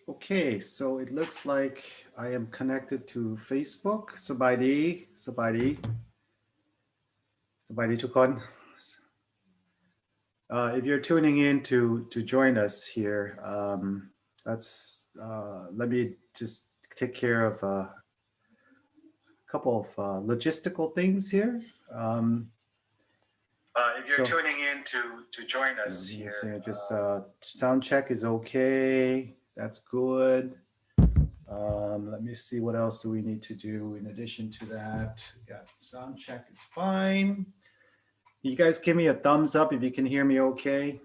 Okay, so it looks like I am connected to Facebook. Sabadi, Tukon. If you're tuning in to join us here, let me just take care of a couple of logistical things here. If you're tuning in to join us here, just sound check is okay. That's good. Let me see, what else do we need to do in addition to that? Yeah, sound check is fine. You guys give me a thumbs up if you can hear me okay.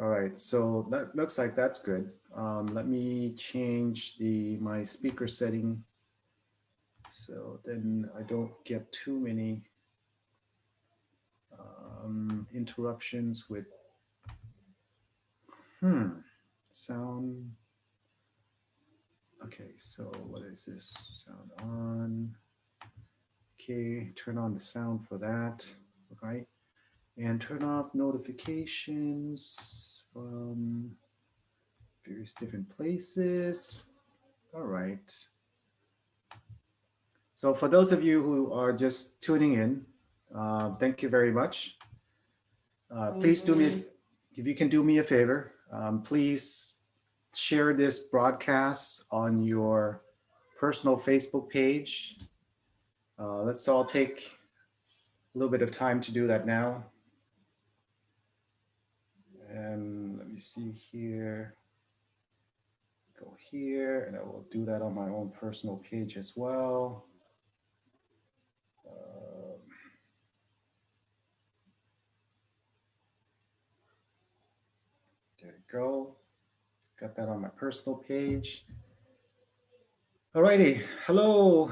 All right, so that looks like that's good. Let me change my speaker setting so then I don't get too many interruptions with sound. Okay, so what is this? Sound on. Okay, turn on the sound for that, right? And turn off notifications from various different places. All right. So for those of you who are just tuning in, thank you very much. Please do me, if you can do me a favor, please share this broadcast on your personal Facebook page. Let's all take a little bit of time to do that now. And let me see here. Go here, and I will do that on my own personal page as well. There you go. Got that on my personal page. Alrighty, hello.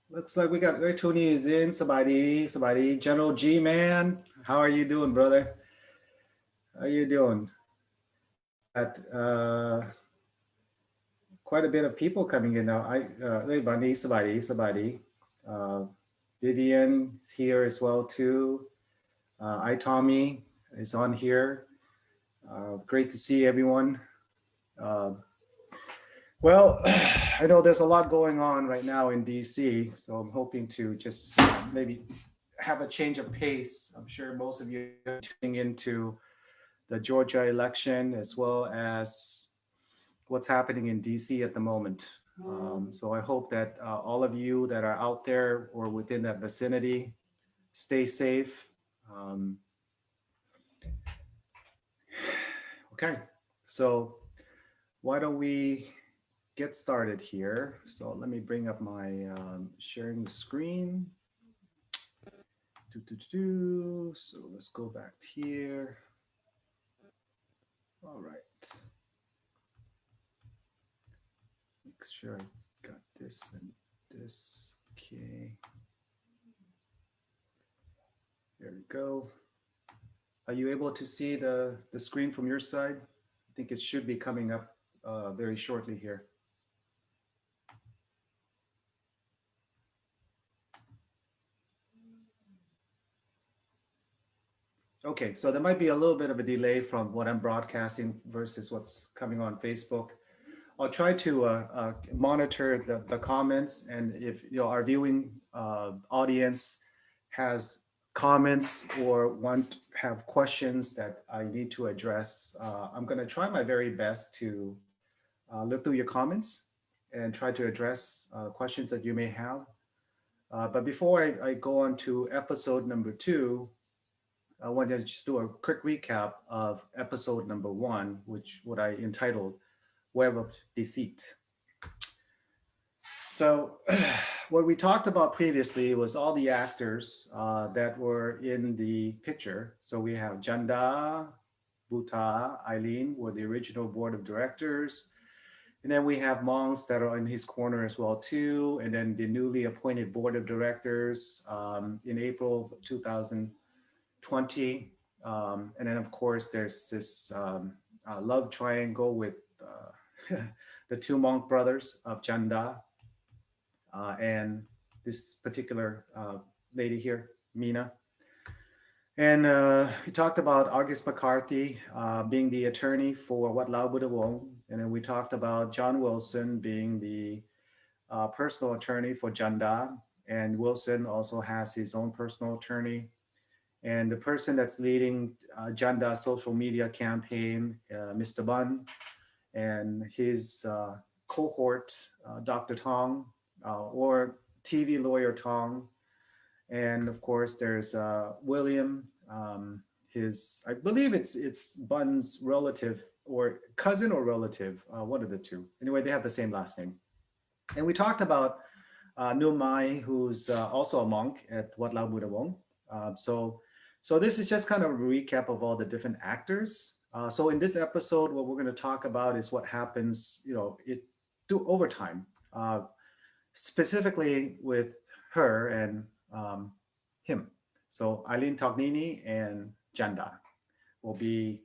Looks like we got Tony is in. Sabadi. General G, man. How are you doing, brother? How are you doing? Got quite a bit of people coming in now. Sabadi. Vivian is here as well too. Tommy is on here. Great to see everyone. Well, I know there's a lot going on right now in DC, so I'm hoping to just maybe have a change of pace. I'm sure most of you are tuning into the Georgia election as well as what's happening in DC at the moment. So I hope that all of you that are out there or within that vicinity stay safe. Okay, so why don't we get started here. So let me bring up my sharing the screen. So let's go back here. All right. Make sure I got this and this. Okay. There we go. Are you able to see the screen from your side? I think it should be coming up very shortly here. Okay, so there might be a little bit of a delay from what I'm broadcasting versus what's coming on Facebook. I'll try to monitor the comments, and if our viewing audience has comments or have questions that I need to address, I'm going to try my very best to look through your comments and try to address questions that you may have. But before I go on to episode number 2, I want to just do a quick recap of episode number 1, which what I entitled Web of Deceit. So what we talked about previously was all the actors that were in the picture. So we have Janda, Buta, Eileen were the original board of directors. And then we have monks that are in his corner as well too. And then the newly appointed board of directors in April of 2020. And then of course there's this love triangle with the 2 monk brothers of Janda and this particular lady here, Mina. And we talked about August McCarthy being the attorney for Wat Lao Buddhavong. And then we talked about John Wilson being the personal attorney for Janda. And Wilson also has his own personal attorney. And the person that's leading Janda's social media campaign, Mr. Bun, and his cohort, Dr. Tong, or TV lawyer Tong. And of course, there's William, I believe it's Bun's relative or cousin or relative, one of the two. Anyway, they have the same last name. And we talked about Nu Mai, who's also a monk at Wat Lao Buddhavong. So this is just kind of a recap of all the different actors. So in this episode, what we're going to talk about is what happens, over time, specifically with her and him. So Eileen Tognini and Janda will be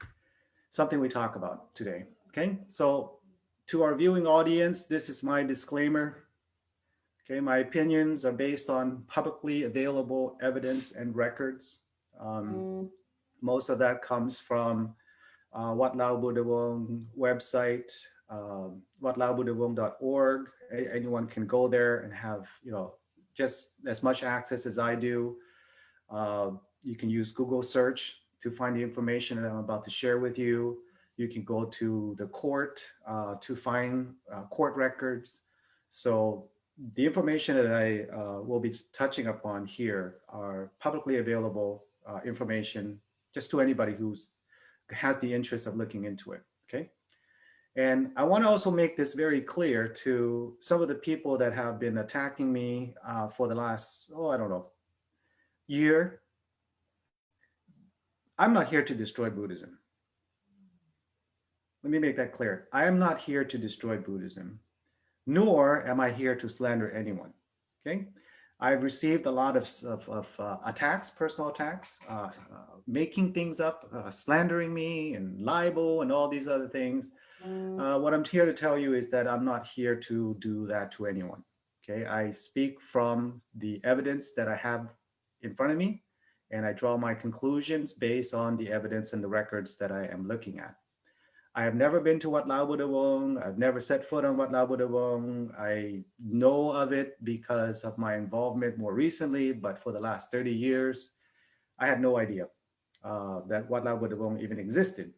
something we talk about today. Okay, so to our viewing audience, this is my disclaimer. Okay, my opinions are based on publicly available evidence and records. Most of that comes from Wat Lao Buddhavong website, watlaobuddhavong.org. Anyone can go there and have, just as much access as I do. You can use Google search to find the information that I'm about to share with you. You can go to the court to find court records. So the information that I will be touching upon here are publicly available information just to anybody who has the interest of looking into it, okay? And I want to also make this very clear to some of the people that have been attacking me for the last, year. I'm not here to destroy Buddhism. Let me make that clear. I am not here to destroy Buddhism, nor am I here to slander anyone, okay? I've received a lot of attacks, personal attacks, making things up, slandering me and libel and all these other things. What I'm here to tell you is that I'm not here to do that to anyone, okay? I speak from the evidence that I have in front of me, and I draw my conclusions based on the evidence and the records that I am looking at. I have never been to Wat Lao Buddhavong. I've never set foot on Wat Lao Buddhavong. I know of it because of my involvement more recently, but for the last 30 years, I had no idea that Wat Lao Buddhavong even existed.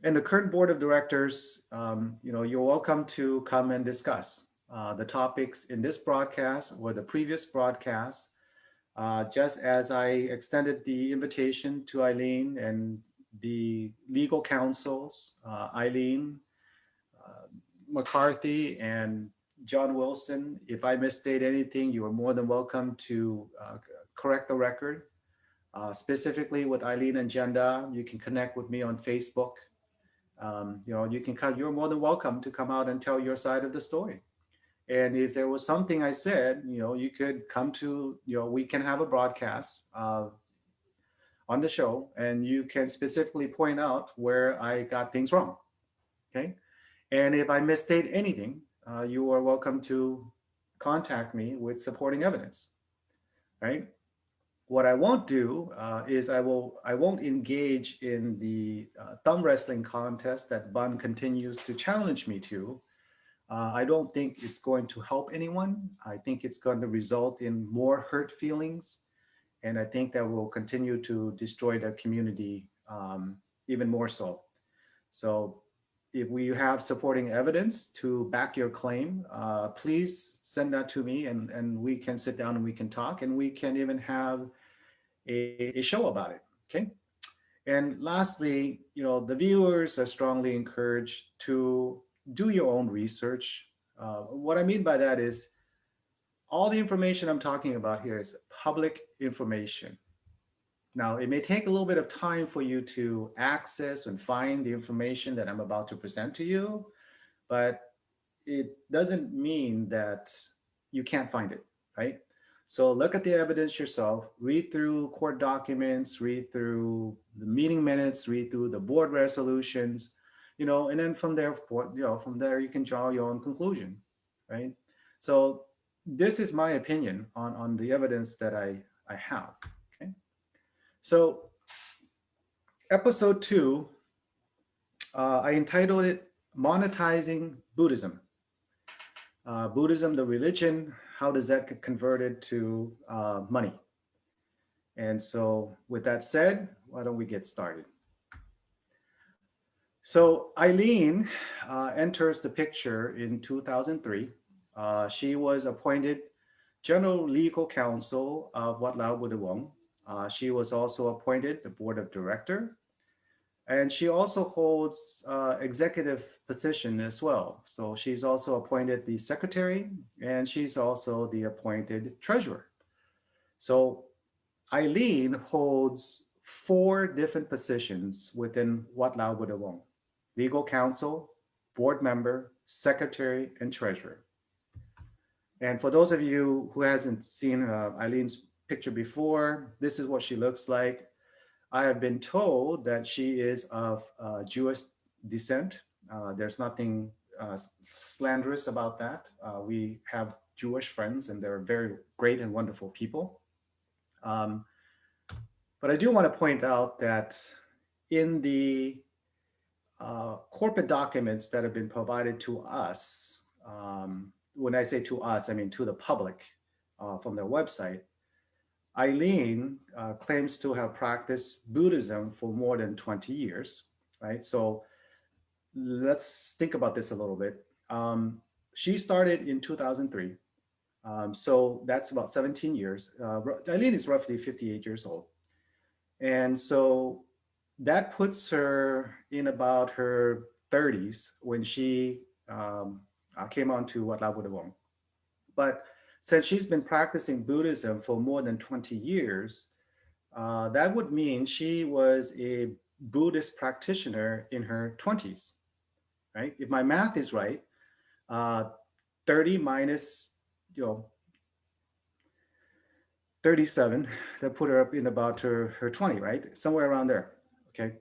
And the current board of directors, you're welcome to come and discuss the topics in this broadcast or the previous broadcast, just as I extended the invitation to Eileen and the legal counsels, Eileen, McCarthy, and John Wilson. If I misstate anything, you are more than welcome to correct the record. Specifically with Eileen and Janda, you can connect with me on Facebook. You're more than welcome to come out and tell your side of the story. And if there was something I said, you could come to, we can have a broadcast on the show, and you can specifically point out where I got things wrong, okay? And if I misstate anything, you are welcome to contact me with supporting evidence, right? What I won't do is I won't engage in the thumb wrestling contest that Bun continues to challenge me to. I don't think it's going to help anyone. I think it's going to result in more hurt feelings. And I think that will continue to destroy the community even more so. So if we have supporting evidence to back your claim, please send that to me, and we can sit down and we can talk, and we can even have a show about it, okay? And lastly, the viewers are strongly encouraged to do your own research. What I mean by that is, all the information I'm talking about here is public information. Now, it may take a little bit of time for you to access and find the information that I'm about to present to you, but it doesn't mean that you can't find it, right? So look at the evidence yourself, read through court documents, read through the meeting minutes, read through the board resolutions, and then from there, you can draw your own conclusion, right? So this is my opinion on the evidence that I have. Okay. So episode 2, I entitled it Monetizing Buddhism. Buddhism, the religion, how does that get converted to money? And so with that said, why don't we get started? So Eileen enters the picture in 2003. She was appointed General Legal Counsel of Wat Lao Buddhavong. She was also appointed the board of director, and she also holds executive position as well. So she's also appointed the secretary, and she's also the appointed treasurer. So Eileen holds 4 different positions within Wat Lao Buddhavong: legal counsel, board member, secretary, and treasurer. And for those of you who hasn't seen Eileen's picture before, this is what she looks like. I have been told that she is of Jewish descent. There's nothing slanderous about that. We have Jewish friends, and they're very great and wonderful people. But I do want to point out that in the corporate documents that have been provided to us, when I say to us, I mean to the public from their website, Eileen claims to have practiced Buddhism for more than 20 years, right? So let's think about this a little bit. She started in 2003. So that's about 17 years. Eileen is roughly 58 years old. And so that puts her in about her 30s when she came on to Wat Lao Buddhavong. But since she's been practicing Buddhism for more than 20 years, that would mean she was a Buddhist practitioner in her 20s, right? If my math is right, 30 minus, 37, that put her up in about her 20, right? Somewhere around there, okay?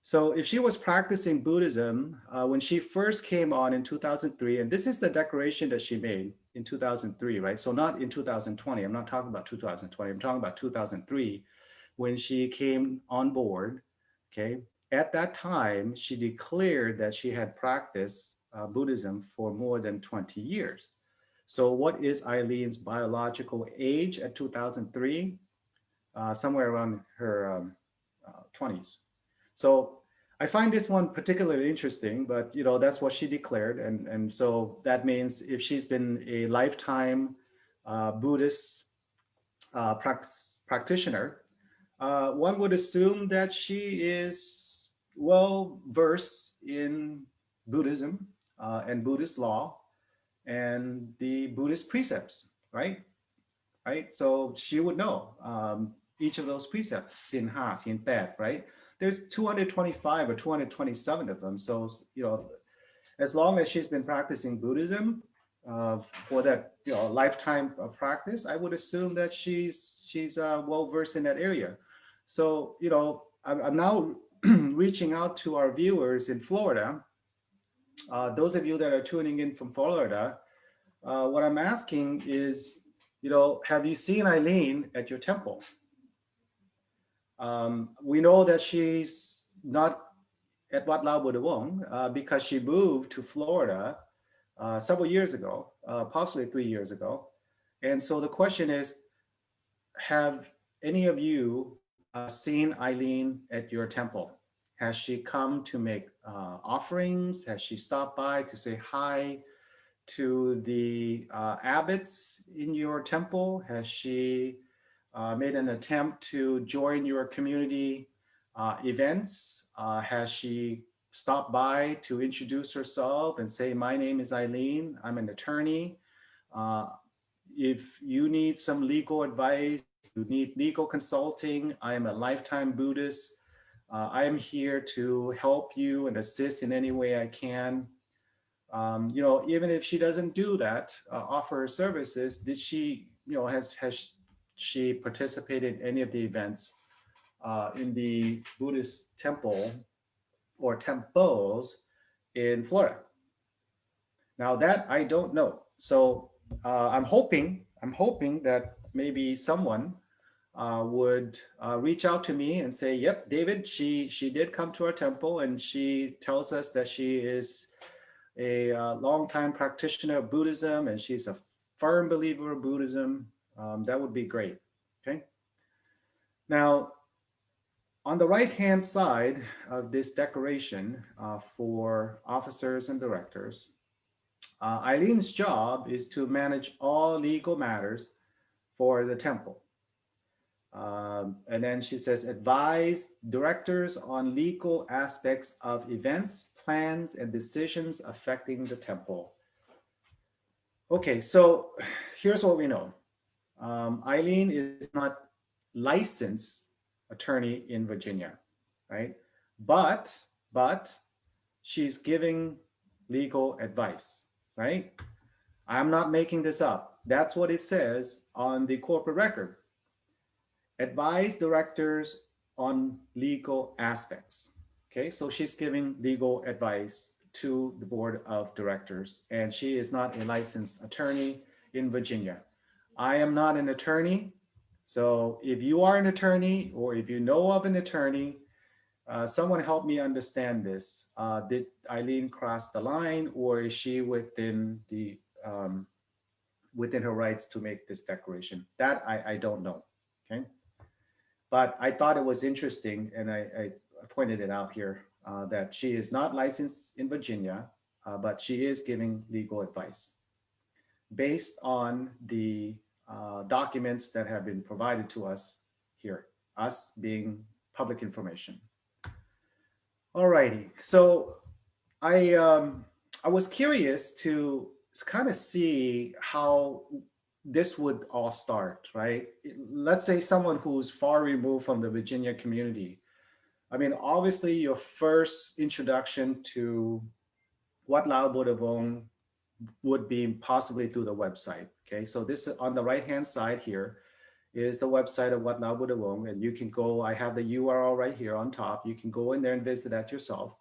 So if she was practicing Buddhism when she first came on in 2003, and this is the declaration that she made in 2003, right? So not in 2020, I'm not talking about 2020, I'm talking about 2003, when she came on board, okay? At that time, she declared that she had practiced Buddhism for more than 20 years. So what is Eileen's biological age at 2003? Somewhere around her 20s. So I find this one particularly interesting, but that's what she declared. And so that means if she's been a lifetime Buddhist practitioner, one would assume that she is well versed in Buddhism and Buddhist law and the Buddhist precepts, right? Right? So she would know each of those precepts, sin ha, sin pet, right? There's 225 or 227 of them. So, as long as she's been practicing Buddhism for that, lifetime of practice, I would assume that she's well versed in that area. So, I'm now reaching out to our viewers in Florida. Those of you that are tuning in from Florida, what I'm asking is, have you seen Eileen at your temple? We know that she's not at Wat Lao Buddhavong because she moved to Florida several years ago, possibly 3 years ago. And so the question is, have any of you seen Eileen at your temple? Has she come to make offerings? Has she stopped by to say hi to the abbots in your temple? Has she made an attempt to join your community events? Has she stopped by to introduce herself and say, my name is Eileen, I'm an attorney. If you need some legal advice, you need legal consulting, I am a lifetime Buddhist. I am here to help you and assist in any way I can. Even if she doesn't do that, offer her services, did she, has she participated in any of the events in the Buddhist temple or temples in Florida? Now that I don't know. So I'm hoping that maybe someone would reach out to me and say, "Yep, David, she did come to our temple, and she tells us that she is a longtime practitioner of Buddhism, and she's a firm believer of Buddhism." That would be great. Okay. Now, on the right-hand side of this decoration for officers and directors, Eileen's job is to manage all legal matters for the temple. And then she says, advise directors on legal aspects of events, plans, and decisions affecting the temple. Okay, so here's what we know. Eileen is not licensed attorney in Virginia, right? But she's giving legal advice, right? I'm not making this up. That's what it says on the corporate record. Advise directors on legal aspects. Okay, so she's giving legal advice to the board of directors, and she is not a licensed attorney in Virginia. I am not an attorney. So if you are an attorney or if you know of an attorney, someone help me understand this. Did Eileen cross the line, or is she within her rights to make this declaration? That I don't know. Okay, but I thought it was interesting, and I pointed it out here that she is not licensed in Virginia, but she is giving legal advice based on the documents that have been provided to us here, us being public information. Alrighty, so I was curious to kind of see how this would all start, right? Let's say someone who's far removed from the Virginia community. I mean, obviously, your first introduction to Wat Lao Buddhavong would be possibly through the website. Okay, so this on the right-hand side here is the website of Wat Lao Buddhavong, and you can go. I have the URL right here on top. You can go in there and visit that yourself.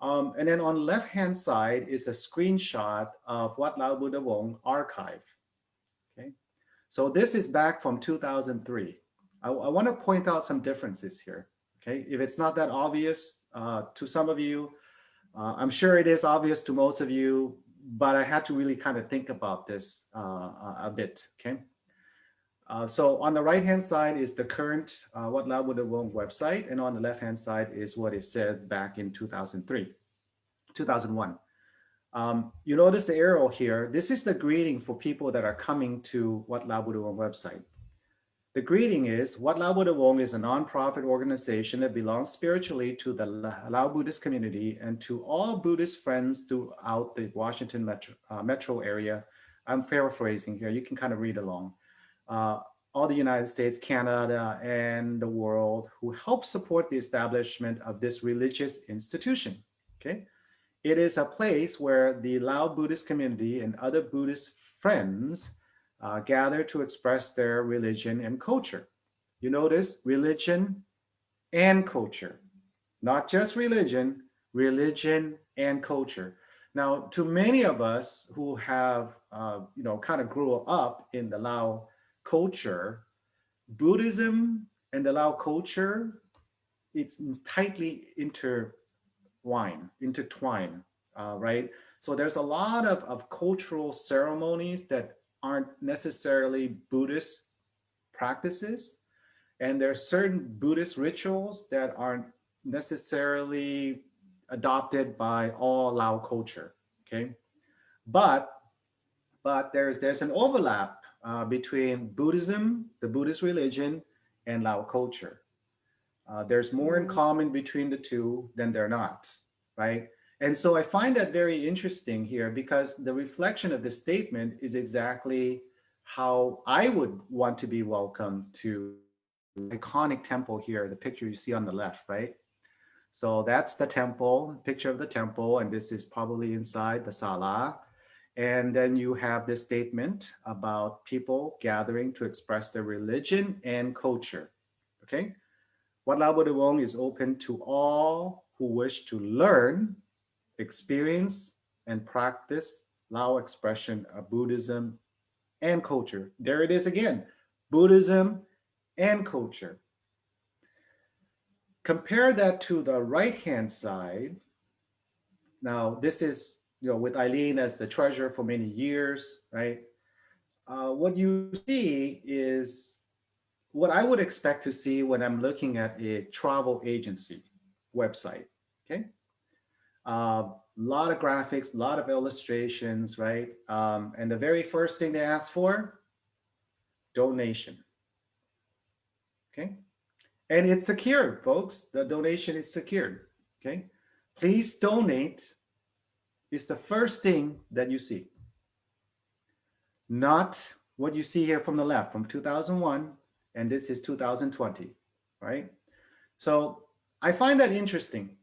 And then on the left-hand side is a screenshot of Wat Lao Buddhavong archive. Okay, so this is back from 2003. I want to point out some differences here. Okay, if it's not that obvious to some of you, I'm sure it is obvious to most of you, but I had to really kind of think about this a bit. Okay, so on the right-hand side is the current Wat Lao Buddhavong website, and on the left-hand side is what it said back in 2003, 2001. You notice the arrow here. This is the greeting for people that are coming to Wat Lao Buddhavong website. The greeting is, Wat Lao Buddhavong is a nonprofit organization that belongs spiritually to the Lao Buddhist community and to all Buddhist friends throughout the Washington metro area. I'm paraphrasing here. You can kind of read along. All the United States, Canada, and the world who help support the establishment of this religious institution. Okay. It is a place where the Lao Buddhist community and other Buddhist friends gather to express their religion and culture. You notice religion and culture, not just religion, religion and culture. Now, to many of us who have, kind of grew up in the Lao culture, Buddhism and the Lao culture, it's tightly intertwined, right? So there's a lot of cultural ceremonies that aren't necessarily Buddhist practices. And there are certain Buddhist rituals that aren't necessarily adopted by all Lao culture, okay? But there's an overlap between Buddhism, the Buddhist religion, and Lao culture. There's more in common between the two than they're not, right? And so I find that very interesting here because the reflection of the statement is exactly how I would want to be welcomed to the iconic temple here, the picture you see on the left, right? So that's the temple, picture of the temple, and this is probably inside the sala. And then you have this statement about people gathering to express their religion and culture, okay? Wat Lao Buddhavong is open to all who wish to learn, experience, and practice Lao expression of Buddhism and culture. There it is again, Buddhism and culture. Compare that to the right-hand side. Now, this is, with Eileen as the treasurer for many years, right? What you see is what I would expect to see when I'm looking at a travel agency website, okay? A lot of graphics, a lot of illustrations, right? And the very first thing they ask for, donation, okay? And it's secured, folks. The donation is secured, okay? Please donate is the first thing that you see. Not what you see here from the left, from 2001, and this is 2020, right? So I find that interesting.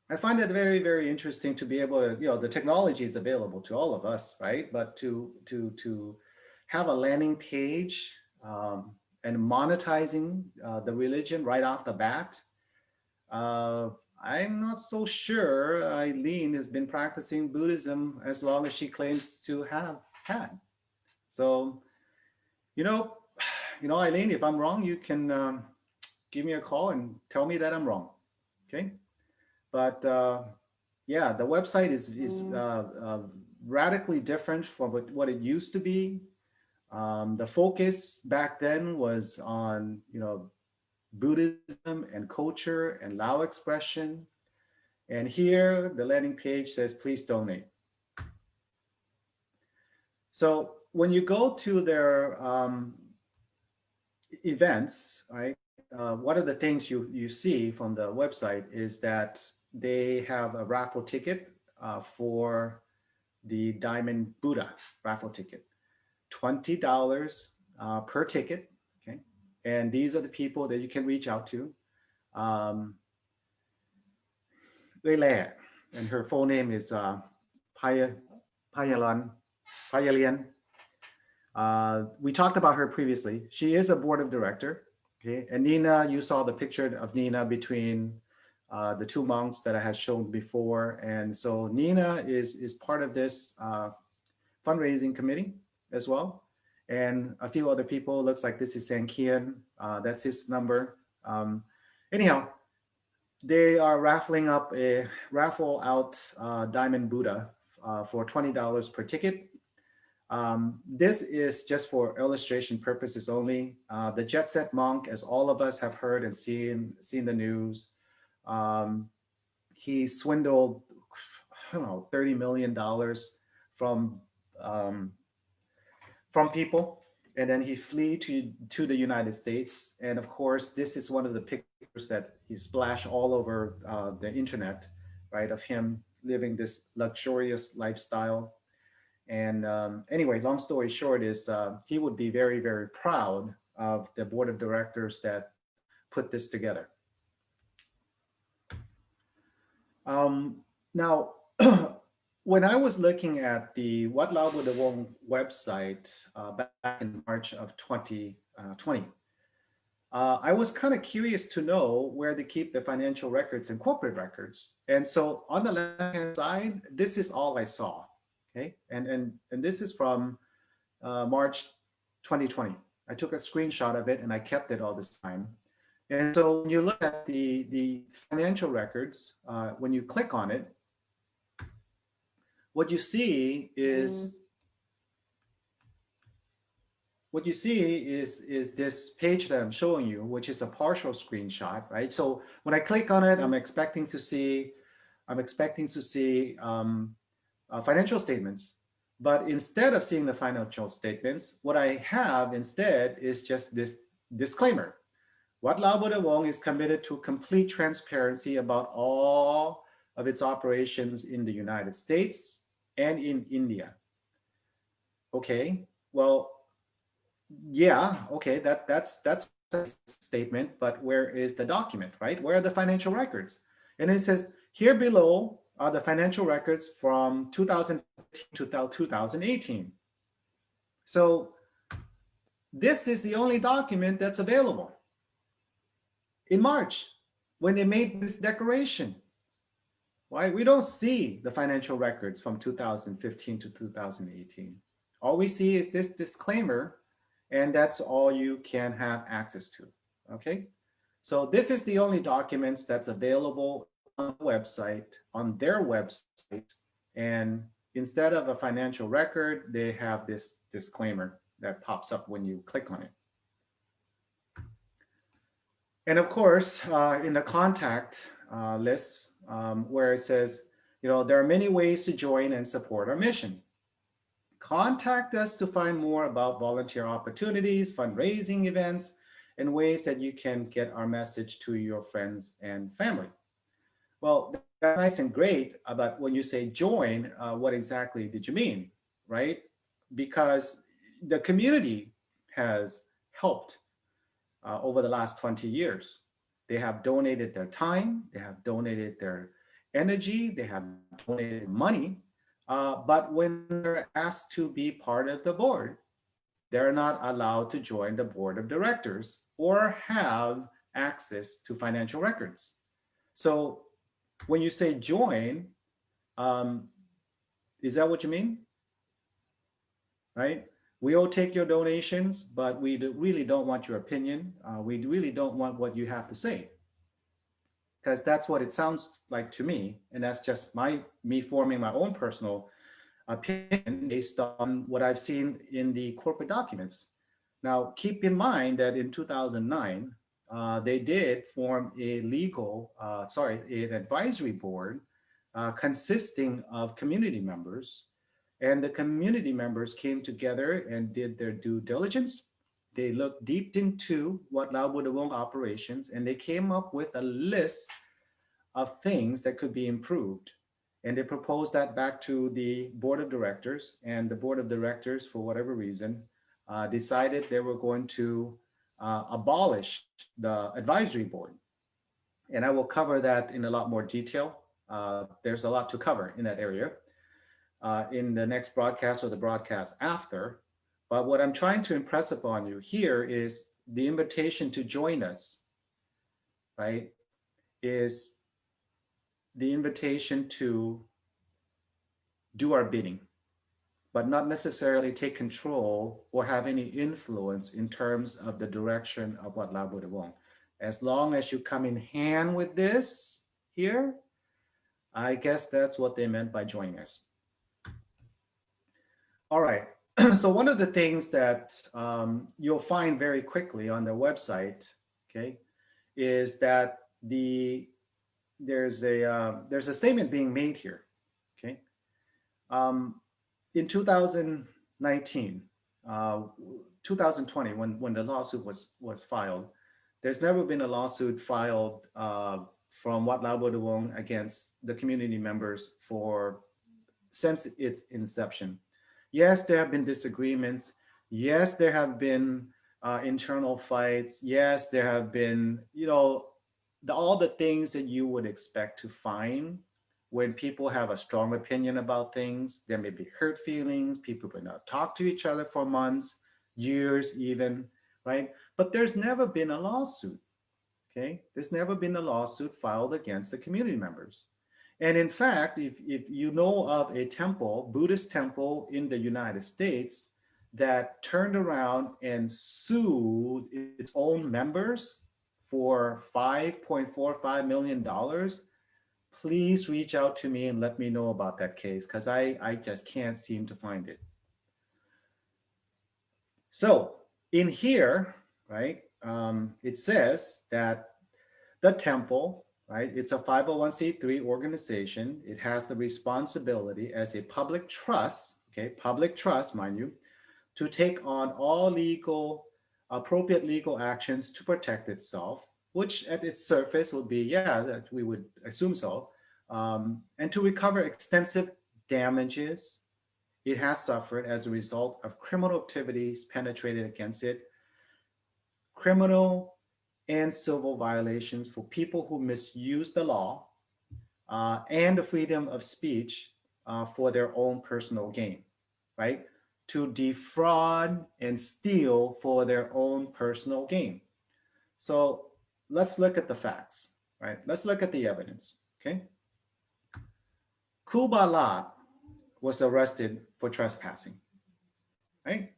I find that very, very interesting to be able to, the technology is available to all of us, right? But to have a landing page and monetizing the religion right off the bat, I'm not so sure Eileen has been practicing Buddhism as long as she claims to have had. So, Eileen, if I'm wrong, you can give me a call and tell me that I'm wrong, okay? But yeah, the website is radically different from what it used to be. The focus back then was on, Buddhism and culture and Lao expression. And here, the landing page says, please donate. So when you go to their events, right, one of the things you see from the website is that they have a raffle ticket for the Diamond Buddha raffle ticket, $20 per ticket, okay? And these are the people that you can reach out to. Leila, and her full name is Payalian. We talked about her previously. She is a board of director. Okay, and Nina, you saw the picture of Nina between the two monks that I had shown before. And so Nina is part of this fundraising committee as well. And a few other people, looks like this is Sankian, that's his number. Anyhow, they are raffling out Diamond Buddha for $20 per ticket. This is just for illustration purposes only. The Jet Set Monk, as all of us have heard and seen the news, he swindled, I don't know, $30 million from people, and then he flee to the United States. And of course, this is one of the pictures that he splashed all over the internet, right, of him living this luxurious lifestyle. And anyway, long story short is he would be very, very proud of the board of directors that put this together. Now, when I was looking at the Wat Lao Buddhavong website back in March of 2020, I was kind of curious to know where they keep the financial records and corporate records. And so on the left-hand side, this is all I saw. Okay, and this is from March 2020. I took a screenshot of it and I kept it all this time. And so when you look at the financial records, when you click on it, what you see is this page that I'm showing you, which is a partial screenshot, right? So when I click on it, I'm expecting to see financial statements, but instead of seeing the financial statements, what I have instead is just this disclaimer. Wat Lao Buddhavong is committed to complete transparency about all of its operations in the United States and in India. Okay, well, yeah, okay, that's a statement, but where is the document, right? Where are the financial records? And it says, here below are the financial records from 2015 to 2018. So this is the only document that's available in March when they made this declaration. Why? We don't see the financial records from 2015 to 2018. All we see is this disclaimer, and that's all you can have access to, okay? So this is the only documents that's available on the website, on their website, and instead of a financial record, they have this disclaimer that pops up when you click on it. And of course, in the contact list, where it says, there are many ways to join and support our mission. Contact us to find more about volunteer opportunities, fundraising events, and ways that you can get our message to your friends and family. Well, that's nice and great, but when you say join, what exactly did you mean, right? Because the community has helped over the last 20 years. They have donated their time, they have donated their energy, they have donated money, but when they're asked to be part of the board, they're not allowed to join the board of directors or have access to financial records. So when you say join, is that what you mean? Right? We will take your donations, but we really don't want your opinion. We really don't want what you have to say, because that's what it sounds like to me. And that's just me forming my own personal opinion based on what I've seen in the corporate documents. Now, keep in mind that in 2009, they did form an advisory board consisting of community members. And the community members came together and did their due diligence. They looked deep into Wat Lao Buddhavong operations, and they came up with a list of things that could be improved. And they proposed that back to the board of directors, and the board of directors, for whatever reason, decided they were going to abolish the advisory board. And I will cover that in a lot more detail. There's a lot to cover in that area in the next broadcast or the broadcast after. But what I'm trying to impress upon you here is the invitation to join us, right, is the invitation to do our bidding, but not necessarily take control or have any influence in terms of the direction of Wat Lao Buddhavong. As long as you come in hand with this here, I guess that's what they meant by joining us. All right. So one of the things that you'll find very quickly on their website, okay, is that there's a statement being made here, okay. In 2019, 2020, when the lawsuit was filed, there's never been a lawsuit filed from Wat Lao Buddhavong against the community members since its inception. Yes, there have been disagreements. Yes, there have been internal fights. Yes, there have been, all the things that you would expect to find when people have a strong opinion about things. There may be hurt feelings. People may not talk to each other for months, years even, right? But there's never been a lawsuit, okay? There's never been a lawsuit filed against the community members. And in fact, if you know of a temple, Buddhist temple in the United States that turned around and sued its own members for $5.45 million, please reach out to me and let me know about that case, because I just can't seem to find it. So in here, right, it says that the temple, right, it's a 501c3 organization. It has the responsibility as a public trust, okay, public trust, mind you, to take on all appropriate legal actions to protect itself, which at its surface would be, yeah, that we would assume so, and to recover extensive damages it has suffered as a result of criminal activities penetrated against it, criminal and civil violations for people who misuse the law and the freedom of speech for their own personal gain, right? To defraud and steal for their own personal gain. So let's look at the facts, right? Let's look at the evidence, okay? Kuba La was arrested for trespassing. right?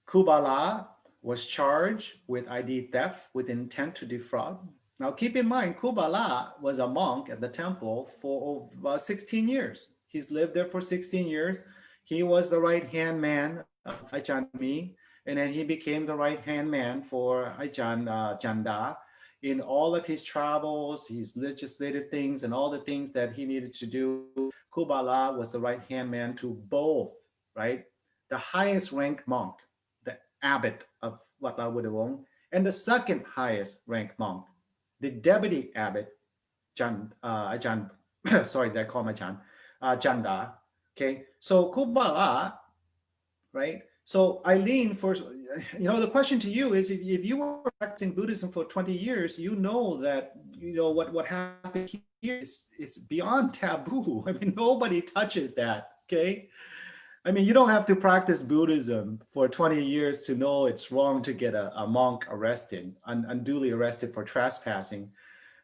Kubala was charged with ID theft with intent to defraud. Now keep in mind, Kubala was a monk at the temple for about 16 years. He's lived there for 16 years. He was the right-hand man of Ajahn Mi, and then he became the right-hand man for Ajahn Janda in all of his travels, his legislative things, and all the things that he needed to do. Kubala was the right-hand man to both, right? The highest ranked monk, the abbot of Wat Lao Buddhavong, and the second highest ranked monk, the deputy abbot, Ajahn, sorry, did I call him Ajahn? Janda. Okay, so Kubala, right? So Eileen, the question to you is, if you were practicing Buddhism for 20 years, you know that, what happened here is it's beyond taboo. I mean, nobody touches that, okay? I mean, you don't have to practice Buddhism for 20 years to know it's wrong to get a monk arrested, unduly arrested for trespassing.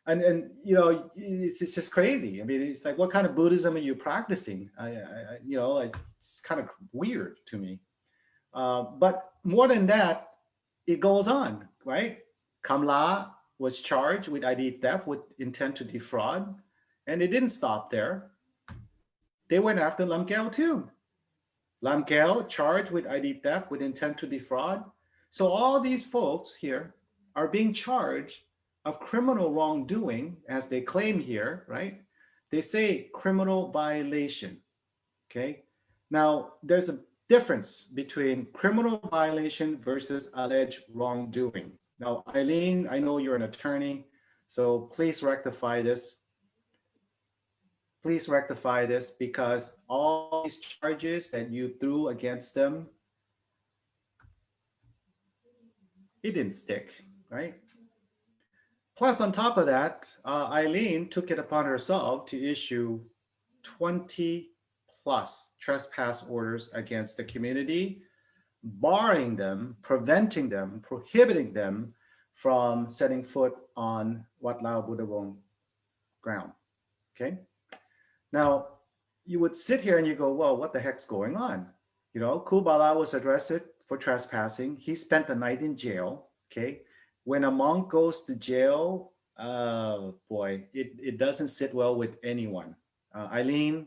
And it's just crazy. I mean, it's like, what kind of Buddhism are you practicing? It's kind of weird to me. But more than that, it goes on, right? Kamla was charged with ID theft with intent to defraud, and it didn't stop there. They went after Lam Keo too. Lam Keo charged with ID theft with intent to defraud. So all these folks here are being charged of criminal wrongdoing, as they claim here, right? They say criminal violation, okay? Now, there's a difference between criminal violation versus alleged wrongdoing. Now, Eileen, I know you're an attorney, so please rectify this. Please rectify this, because all these charges that you threw against them, it didn't stick, right? Plus, on top of that, Eileen took it upon herself to issue 20 plus trespass orders against the community, barring them, preventing them, prohibiting them from setting foot on Wat Lao Buddhavong ground, okay? Now, you would sit here and you go, well, what the heck's going on? Kubala was arrested for trespassing. He spent the night in jail, okay? When a monk goes to jail, boy, it doesn't sit well with anyone. Eileen,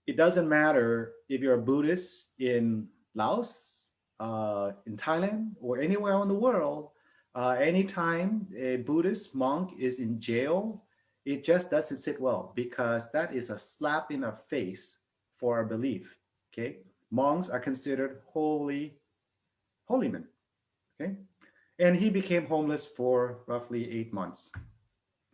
it doesn't matter if you're a Buddhist in Laos, in Thailand, or anywhere in the world. Anytime a Buddhist monk is in jail, it just doesn't sit well, because that is a slap in our face for our belief, okay? Monks are considered holy men, okay? And he became homeless for roughly 8 months,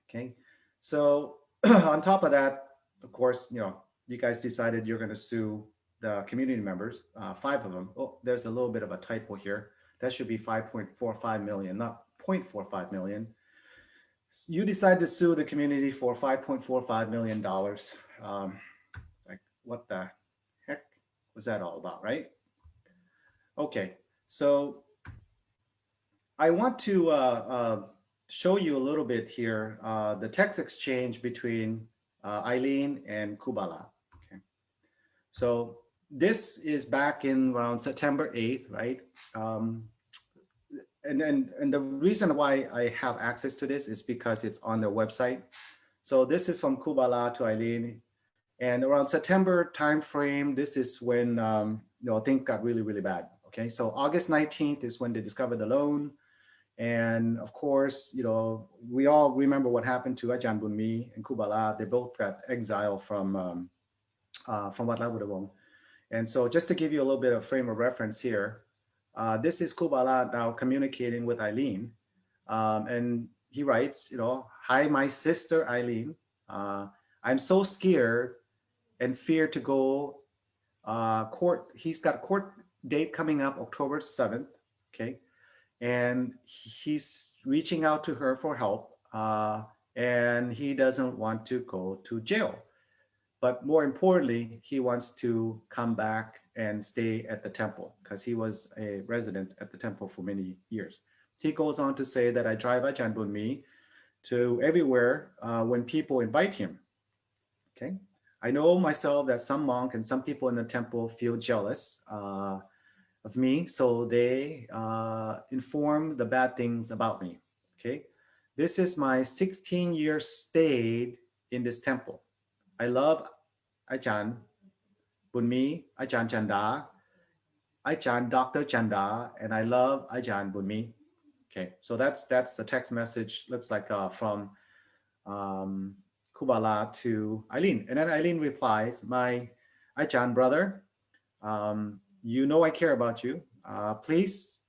okay? So on top of that, of course, you guys decided you're gonna sue the community members, 5 of them. Oh, there's a little bit of a typo here. That should be 5.45 million, not 0.45 million. You decide to sue the community for $5.45 million. Like, what the heck was that all about, right? Okay, so I want to show you a little bit here, the text exchange between Eileen and Kubala. Okay, so this is back in around September 8th, right? And the reason why I have access to this is because it's on their website. So this is from Kubala to Eileen, and around September timeframe, this is when things got really, really bad. Okay, so August 19th is when they discovered the loan. And of course, we all remember what happened to Ajahn Bunmi and Kubala. They both got exiled from Wat Lao Buddhavong. And so just to give you a little bit of frame of reference here, this is Kubala now communicating with Eileen. And he writes, hi, my sister Eileen. I'm so scared and fear to go court. He's got a court date coming up October 7th, okay? And he's reaching out to her for help, and he doesn't want to go to jail. But more importantly, he wants to come back and stay at the temple, because he was a resident at the temple for many years. He goes on to say that I drive Ajahn Bunmi to everywhere when people invite him. Okay, I know myself that some monk and some people in the temple feel jealous of me, so they inform the bad things about me. Okay, this is my 16-year stay in this temple. I love Ajahn Bunmi, Ajahn Chanda, Ajahn Dr. Chanda, and I love Ajahn Bunmi. Okay, so that's the text message. Looks like from um, Kubala to Eileen, and then Eileen replies, "My Ajahn brother, you know I care about you. Please,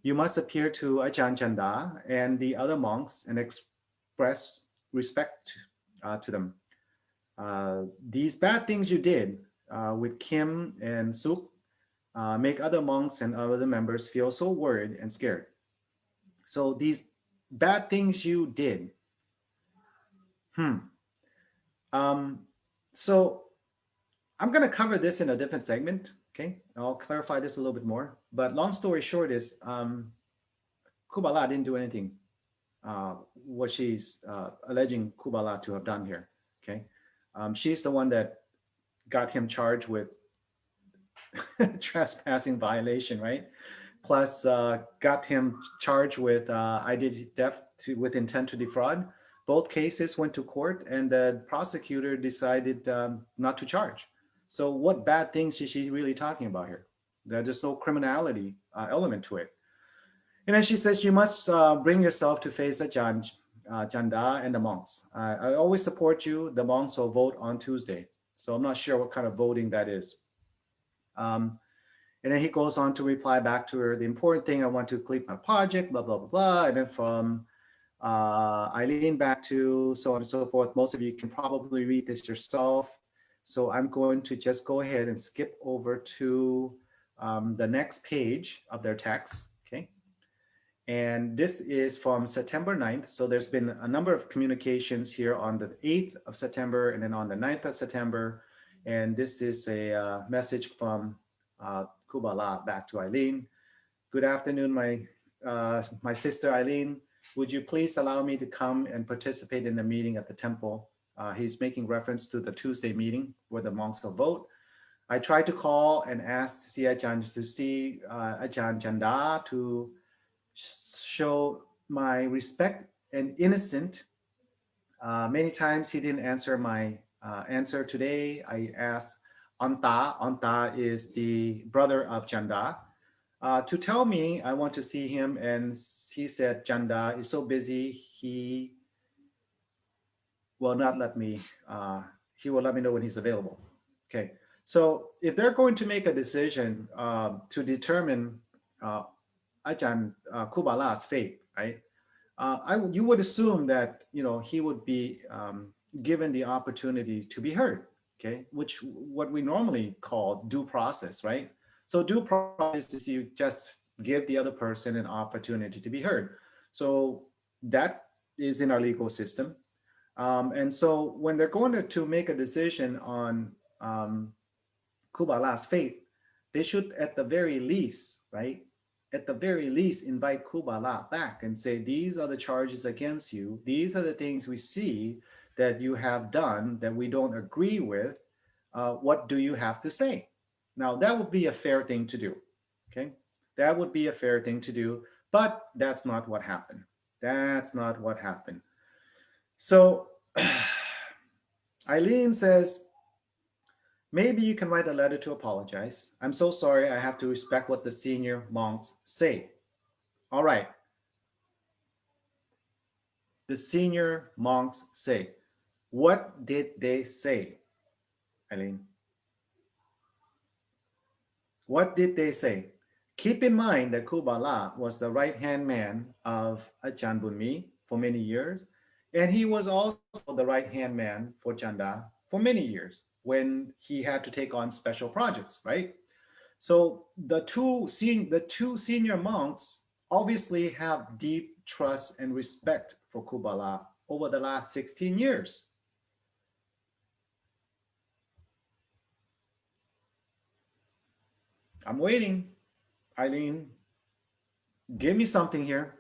you must appear to Ajahn Chanda and the other monks and express respect to them. These bad things you did with Kim and Suk make other monks and other members feel so worried and scared. So these bad things you did. Hmm. Um, so I'm going to cover this in a different segment. Okay, I'll clarify this a little bit more. But long story short is Kubala didn't do anything. What she's alleging Kubala to have done here. Okay, she's the one that got him charged with trespassing violation, right? Plus, got him charged with identity theft with intent to defraud. Both cases went to court, and the prosecutor decided not to charge. So, what bad things is she really talking about here? There's no criminality element to it. And then she says, you must bring yourself to face the judge, Janda, and the monks. I always support you. The monks will vote on Tuesday. So I'm not sure what kind of voting that is. Um, and then he goes on to reply back to her, the important thing, I want to complete my project, blah, blah, blah, blah. And then from Eileen back to so on and so forth. Most of you can probably read this yourself. So I'm going to just go ahead and skip over to the next page of their text. Okay. And this is from September 9th. So there's been a number of communications here on the 8th of September and then on the 9th of September. And this is a message from Kubala back to Eileen. Good afternoon, my sister Eileen. Would you please allow me to come and participate in the meeting at the temple? He's making reference to the Tuesday meeting where the monks will vote. I tried to call and ask to see Ajahn Chanda to show my respect and innocent. Many times he didn't answer my answer today. I asked Anta. Anta is the brother of Chanda. To tell me I want to see him, and he said Chanda is so busy he will not let me. He will let me know when he's available. Okay, so if they're going to make a decision to determine Ajahn Kubala's fate, right? You would assume that he would be given the opportunity to be heard, okay? Which what we normally call due process, right? So due process is you just give the other person an opportunity to be heard. So that is in our legal system. And so when they're going to make a decision on Kubala's fate, they should at the very least, right? At the very least, invite Kubala back and say, these are the charges against you. These are the things we see that you have done that we don't agree with. What do you have to say? Now, that would be a fair thing to do. Okay. That would be a fair thing to do, but that's not what happened. That's not what happened. So Eileen says, maybe you can write a letter to apologize. I'm so sorry. I have to respect what the senior monks say. All right. The senior monks say. What did they say, Eileen? What did they say? Keep in mind that Kubala was the right-hand man of Ajahn Bunmi for many years, and he was also the right-hand man for Chanda for many years when he had to take on special projects, right? So the two senior monks obviously have deep trust and respect for Kubala over the last 16 years. I'm waiting. Eileen, give me something here.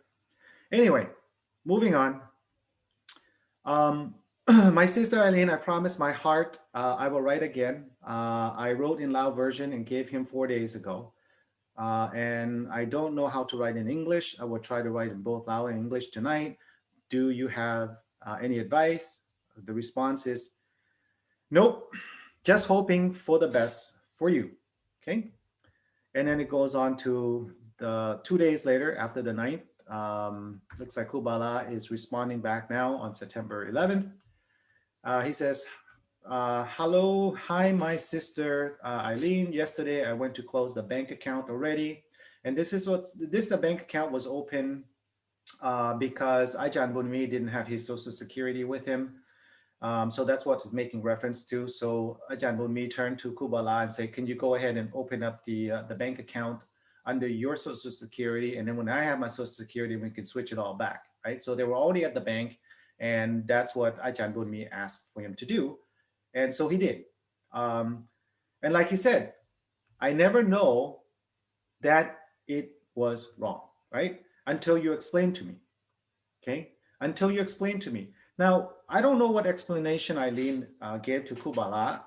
Anyway, moving on. My sister Eileen, I promised my heart I will write again. I wrote in Lao version and gave him 4 days ago. And I don't know how to write in English. I will try to write in both Lao and English tonight. Do you have any advice? The response is, nope, just hoping for the best for you. Okay. And then it goes on to the 2 days later after the 9th. Looks like Kubala is responding back now on September 11th. He says, hello, hi, my sister Eileen. Yesterday I went to close the bank account already. And this bank account was open because Ajahn Bunmi didn't have his social security with him. So that's what he's making reference to. So Ajahn Bunmi turned to Kubala and said, can you go ahead and open up the bank account under your social security? And then when I have my social security, we can switch it all back, right? So they were already at the bank, and that's what Ajahn Bunmi asked for him to do. And so he did. And like he said, I never know that it was wrong, right? Until you explain to me, okay? Until you explain to me. Now, I don't know what explanation Eileen gave to Kubala,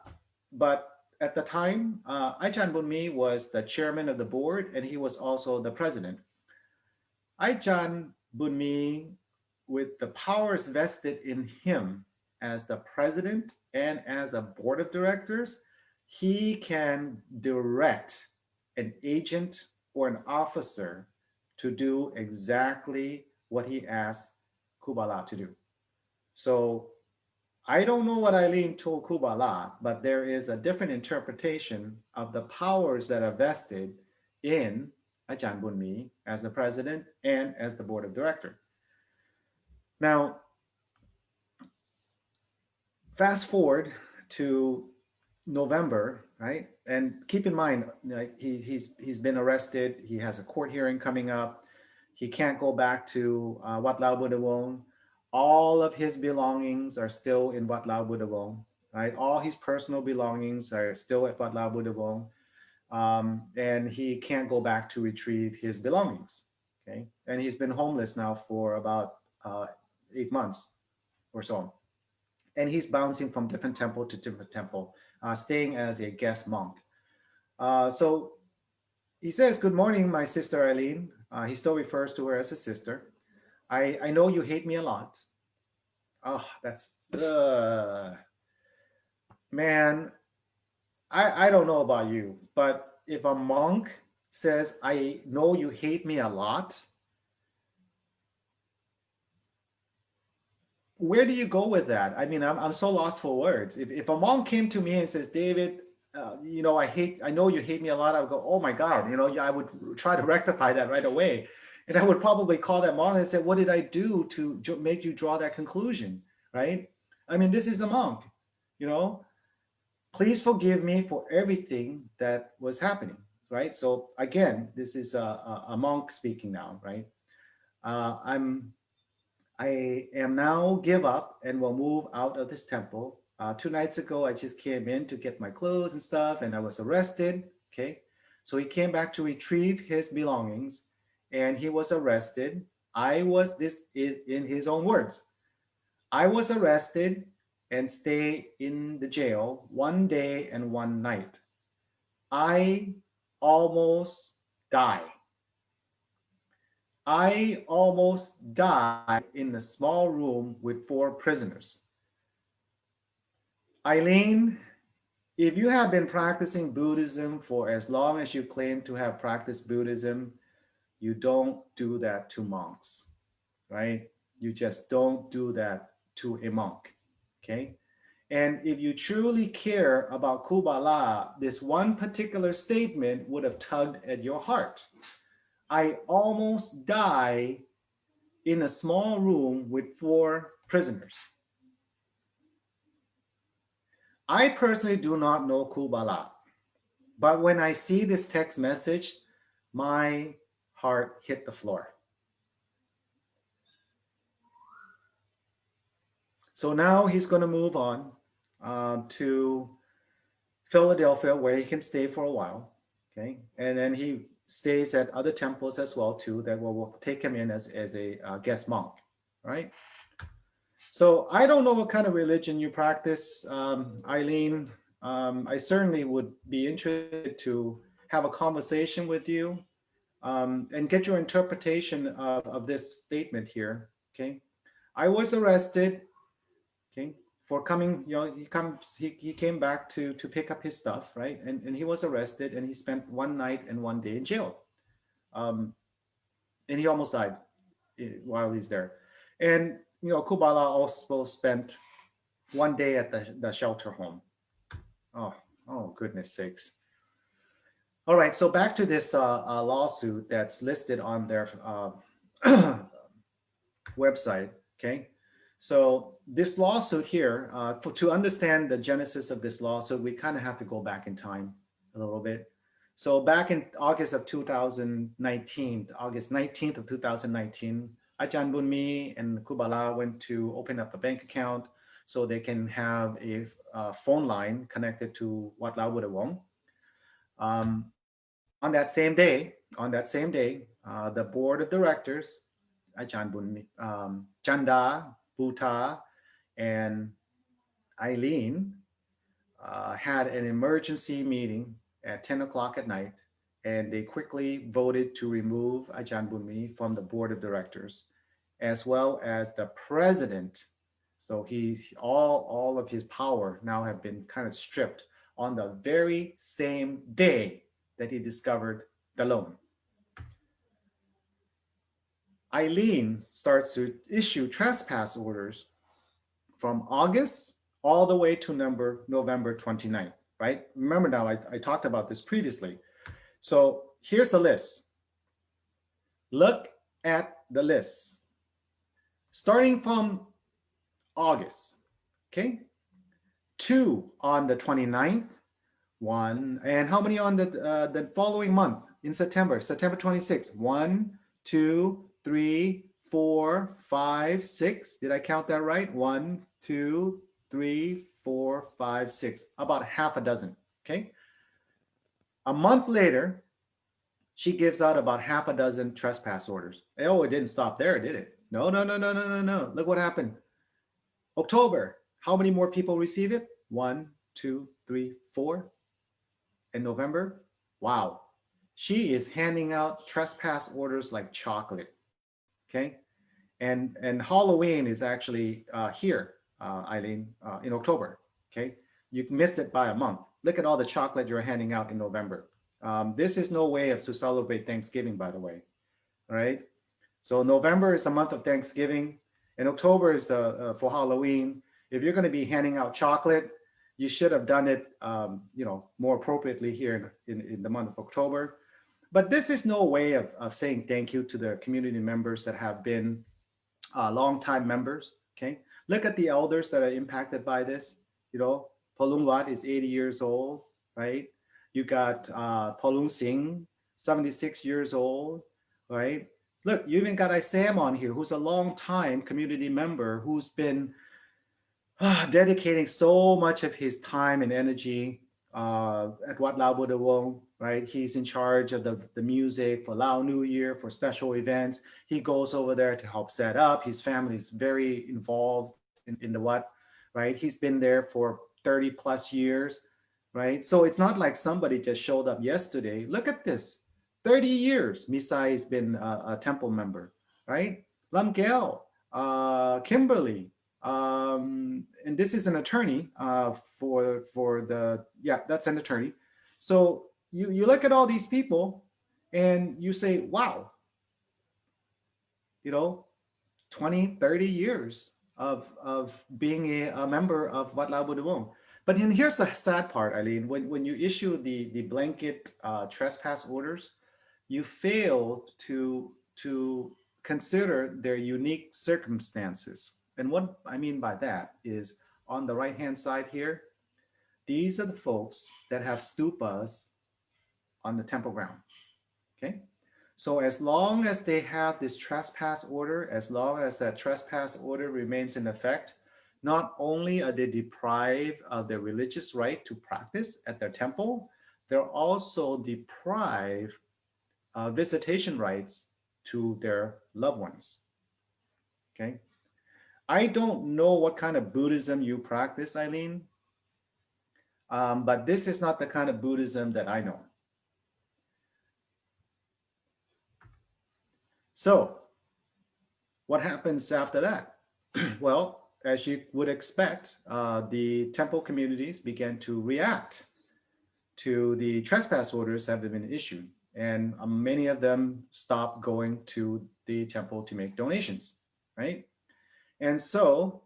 but at the time, Ajahn Bunmi was the chairman of the board, and he was also the president. Ajahn Bunmi, with the powers vested in him as the president and as a board of directors, he can direct an agent or an officer to do exactly what he asks Kubala to do. So I don't know what Eileen told Kubala, but there is a different interpretation of the powers that are vested in Ajahn Bunmi as the president and as the board of director. Now, fast forward to November, right? And keep in mind, like he's been arrested. He has a court hearing coming up. He can't go back to Wat Lao Buddhavong. All of his belongings are still in Wat Lao Buddhavong, right? All his personal belongings are still at Wat Lao Buddhavong. And he can't go back to retrieve his belongings, okay? And he's been homeless now for about 8 months or so. And he's bouncing from different temple to different temple, staying as a guest monk. So he says, good morning, my sister Eileen. He still refers to her as a sister. I know you hate me a lot. Oh, that's, man, I don't know about you, but if a monk says, I know you hate me a lot, where do you go with that? I mean, I'm so lost for words. If a monk came to me and says, David, I know you hate me a lot, I would go, oh my God, I would try to rectify that right away. And I would probably call that monk and say, what did I do to make you draw that conclusion, right? I mean, this is a monk, please forgive me for everything that was happening, right? So again, this is a monk speaking now, right? I am now give up and will move out of this temple. 2 nights ago, I just came in to get my clothes and stuff, and I was arrested. Okay, so he came back to retrieve his belongings, and he was arrested. This is in his own words. I was arrested and stay in the jail 1 day and 1 night. I almost die. I almost died in a small room with 4 prisoners. Eileen, if you have been practicing Buddhism for as long as you claim to have practiced Buddhism, you don't do that to monks, right? You just don't do that to a monk, okay? And if you truly care about Kubala, this one particular statement would have tugged at your heart. I almost die in a small room with 4 prisoners. I personally do not know Kubala, but when I see this text message, my heart hit the floor. So now he's going to move on to Philadelphia, where he can stay for a while. Okay, and then he stays at other temples as well too that will take him in as a guest monk, right? So I don't know what kind of religion you practice, Eileen. I certainly would be interested to have a conversation with you and get your interpretation of this statement here. Okay, I was arrested. Okay, for coming. You know, he came back to pick up his stuff, right? And he was arrested, and he spent one night and one day in jail. Um, and he almost died while he's there. And you know, Kubala also spent one day at the shelter home. Oh, oh, goodness sakes. All right, so back to this lawsuit that's listed on their website. Okay, so this lawsuit here, to understand the genesis of this lawsuit, we kind of have to go back in time a little bit. So back in August of 2019, August 19th of 2019, Ajahn Bunmi and Kubala went to open up a bank account so they can have a phone line connected to Wat Lao Buddhavong. On that same day, the board of directors, Ajahn Bunmi, Chanda, Bhuta, and Eileen had an emergency meeting at 10 o'clock at night, and they quickly voted to remove Ajahn Bunmi from the board of directors, as well as the president. So he's all of his power now have been kind of stripped on the very same day that he discovered the loan. Eileen starts to issue trespass orders from August all the way to November 29th, right? Remember now, I talked about this previously. So here's the list. Look at the list. Starting from August, okay? 2 on the 29th, 1, and how many on the following month in September 26th? 1, 2, 3, 4, 5, 6. Did I count that right? 1, 2, 3, 4, 5, 6. About half a dozen, okay? A month later, she gives out about half a dozen trespass orders. Oh, it didn't stop there, did it? No. Look what happened. October, how many more people receive it? 1, 2, 3, 4. In November, wow, she is handing out trespass orders like chocolate. Okay, and Halloween is actually here, Eileen, in October. Okay, you missed it by a month. Look at all the chocolate you're handing out in November. This is no way to celebrate Thanksgiving, by the way. All right, so November is a month of Thanksgiving, and October is for Halloween. If you're going to be handing out chocolate, you should have done it, more appropriately here in the month of October. But this is no way of saying thank you to the community members that have been longtime members. Okay, look at the elders that are impacted by this. You know, Palung Wat is 80 years old, right? You got Palung Singh, 76 years old, right? Look, you even got Isam on here, who's a long-time community member who's been dedicating so much of his time and energy at Wat Lao Buddhavong, right? He's in charge of the music for Lao New Year, for special events. He goes over there to help set up. His family is very involved in the Wat, right? He's been there for 30 plus years, right? So it's not like somebody just showed up yesterday. Look at this, 30 years Misai has been a temple member, right? Lam Gel, Kimberly, and this is an attorney for the, yeah, that's an attorney. So you look at all these people and you say, wow, 20, 30 years of being a member of Wat Lao Buddhavong. But here's the sad part, Eileen. When you issue the blanket trespass orders, you fail to consider their unique circumstances. And what I mean by that is on the right-hand side here, these are the folks that have stupas on the temple ground, okay? So as long as they have this trespass order, as long as that trespass order remains in effect, not only are they deprived of their religious right to practice at their temple, they're also deprived visitation rights to their loved ones, okay? I don't know what kind of Buddhism you practice, Eileen, but this is not the kind of Buddhism that I know. So what happens after that? Well, as you would expect, the temple communities began to react to the trespass orders that have been issued. And many of them stopped going to the temple to make donations, right? And so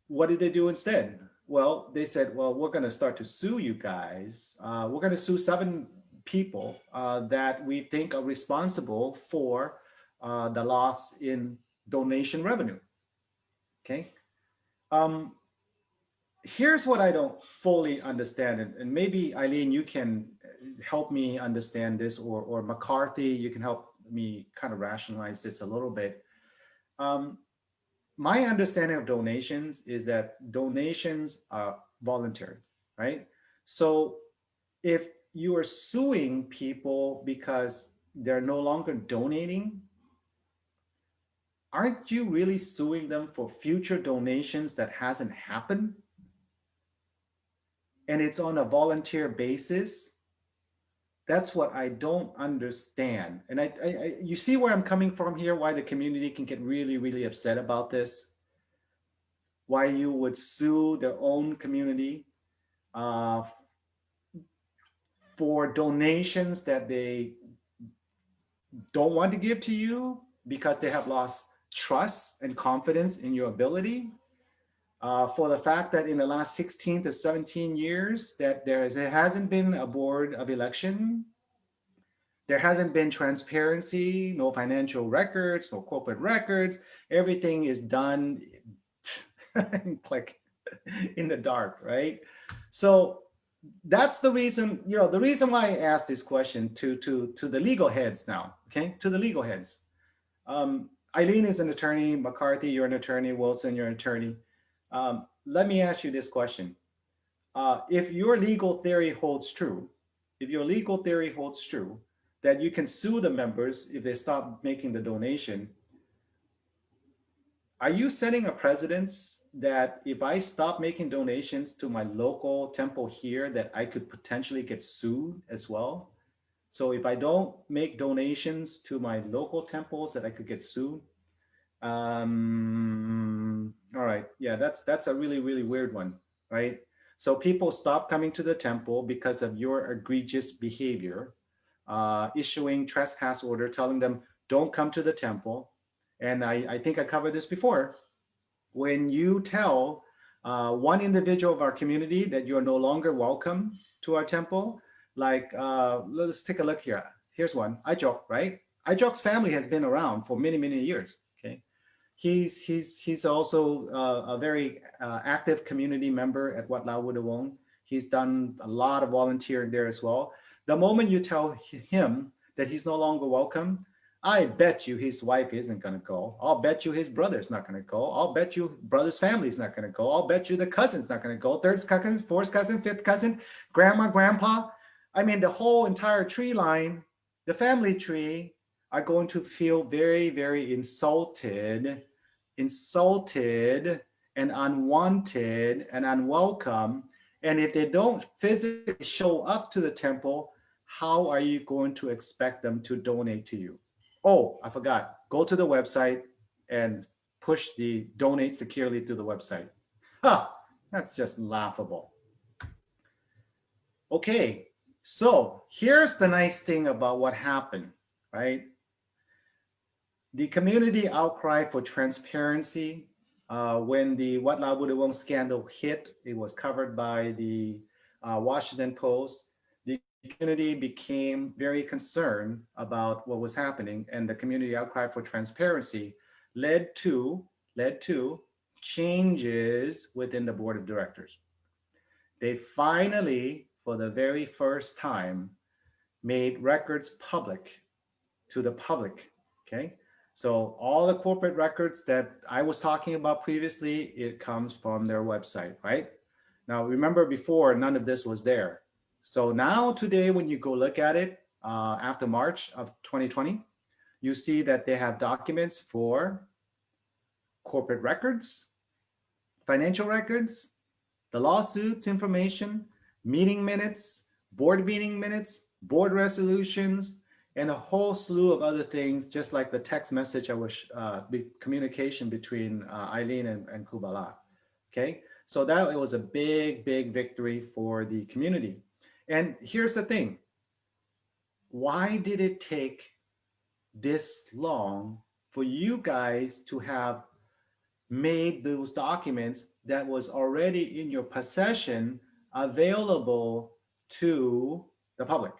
what did they do instead? Well, they said, well, we're going to start to sue you guys. We're going to sue 7 people that we think are responsible for the loss in donation revenue. Okay. Here's what I don't fully understand, and maybe Eileen, you can help me understand this, or McCarthy, you can help me kind of rationalize this a little bit. My understanding of donations is that donations are voluntary, right? So if you are suing people because they're no longer donating, aren't you really suing them for future donations that hasn't happened? And it's on a volunteer basis? That's what I don't understand. And you see where I'm coming from here, why the community can get really, really upset about this? Why you would sue their own community for donations that they don't want to give to you because they have lost trust and confidence in your ability. For the fact that in the last 16 to 17 years that there hasn't been a board of election, there hasn't been transparency, no financial records, no corporate records. Everything is done like in the dark, right? So that's the reason, the reason why I asked this question to the legal heads now, okay? To the legal heads. Eileen is an attorney, McCarthy, you're an attorney, Wilson, you're an attorney. Let me ask you this question. If your legal theory holds true, that you can sue the members if they stop making the donation, are you setting a precedence that if I stop making donations to my local temple here, that I could potentially get sued as well? So if I don't make donations to my local temples, that I could get sued? All right, yeah, that's a really, really weird one, right? So people stop coming to the temple because of your egregious behavior, issuing trespass order, telling them don't come to the temple. And I think I covered this before. When you tell one individual of our community that you're no longer welcome to our temple, like let's take a look here. Here's one, Ajok, right? Ajok's family has been around for many, many years. Okay, he's also a very active community member at Wat Lao Buddhavong. He's done a lot of volunteering there as well. The moment you tell him that he's no longer welcome, I bet you his wife isn't going to go. I'll bet you his brother's not going to go. I'll bet you brother's family's not going to go. I'll bet you the cousin's not going to go. Third cousin, fourth cousin, fifth cousin, grandma, grandpa. I mean, the whole entire tree line, the family tree, are going to feel very, very insulted and unwanted and unwelcome. And if they don't physically show up to the temple, how are you going to expect them to donate to you? Oh, I forgot. Go to the website and push the donate securely to the website. Ha! That's just laughable. Okay, so here's the nice thing about what happened, right? The community outcry for transparency. When the Wat Lao Buddhavong scandal hit, it was covered by the Washington Post. The community became very concerned about what was happening, and the community outcry for transparency led to changes within the board of directors. They finally, for the very first time, made records public to the public, okay? So all the corporate records that I was talking about previously, it comes from their website, right? Now, remember before, none of this was there. So now today, when you go look at it after March of 2020, you see that they have documents for corporate records, financial records, the lawsuits information, meeting minutes, board meeting minutes, board resolutions, and a whole slew of other things, just like the text message I was, communication between Eileen and Kubala. Okay, so that it was a big, big victory for the community. And here's the thing. Why did it take this long for you guys to have made those documents that was already in your possession available to the public?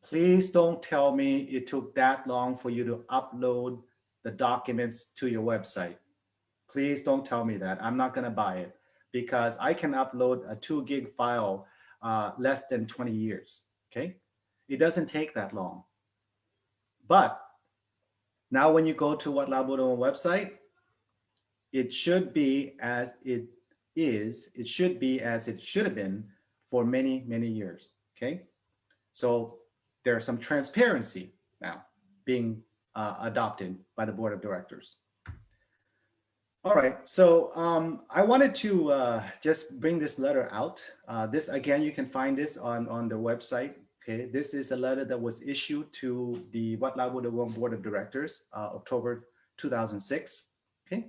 Please don't tell me it took that long for you to upload the documents to your website. Please don't tell me that. I'm not going to buy it because I can upload a 2 gig file less than 20 years. Okay. It doesn't take that long. But now when you go to Wat Lao Buddhavong website, it should be as it is. It should be as it should have been for many, many years. Okay. So there's some transparency now being adopted by the board of directors. All right, so I wanted to just bring this letter out. This, again, you can find this on the website. Okay, this is a letter that was issued to the Wat Lao Buddhavong Board of Directors, October 2006. Okay,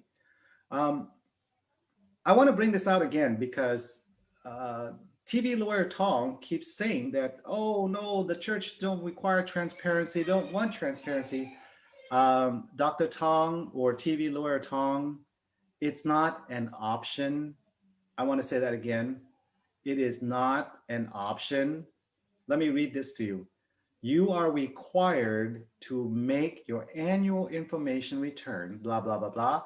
I want to bring this out again because TV lawyer Tong keeps saying that, oh no, the church don't require transparency, don't want transparency. Dr. Tong or TV lawyer Tong, it's not an option. I want to say that again. It is not an option. Let me read this to you. You are required to make your annual information return, blah, blah, blah, blah,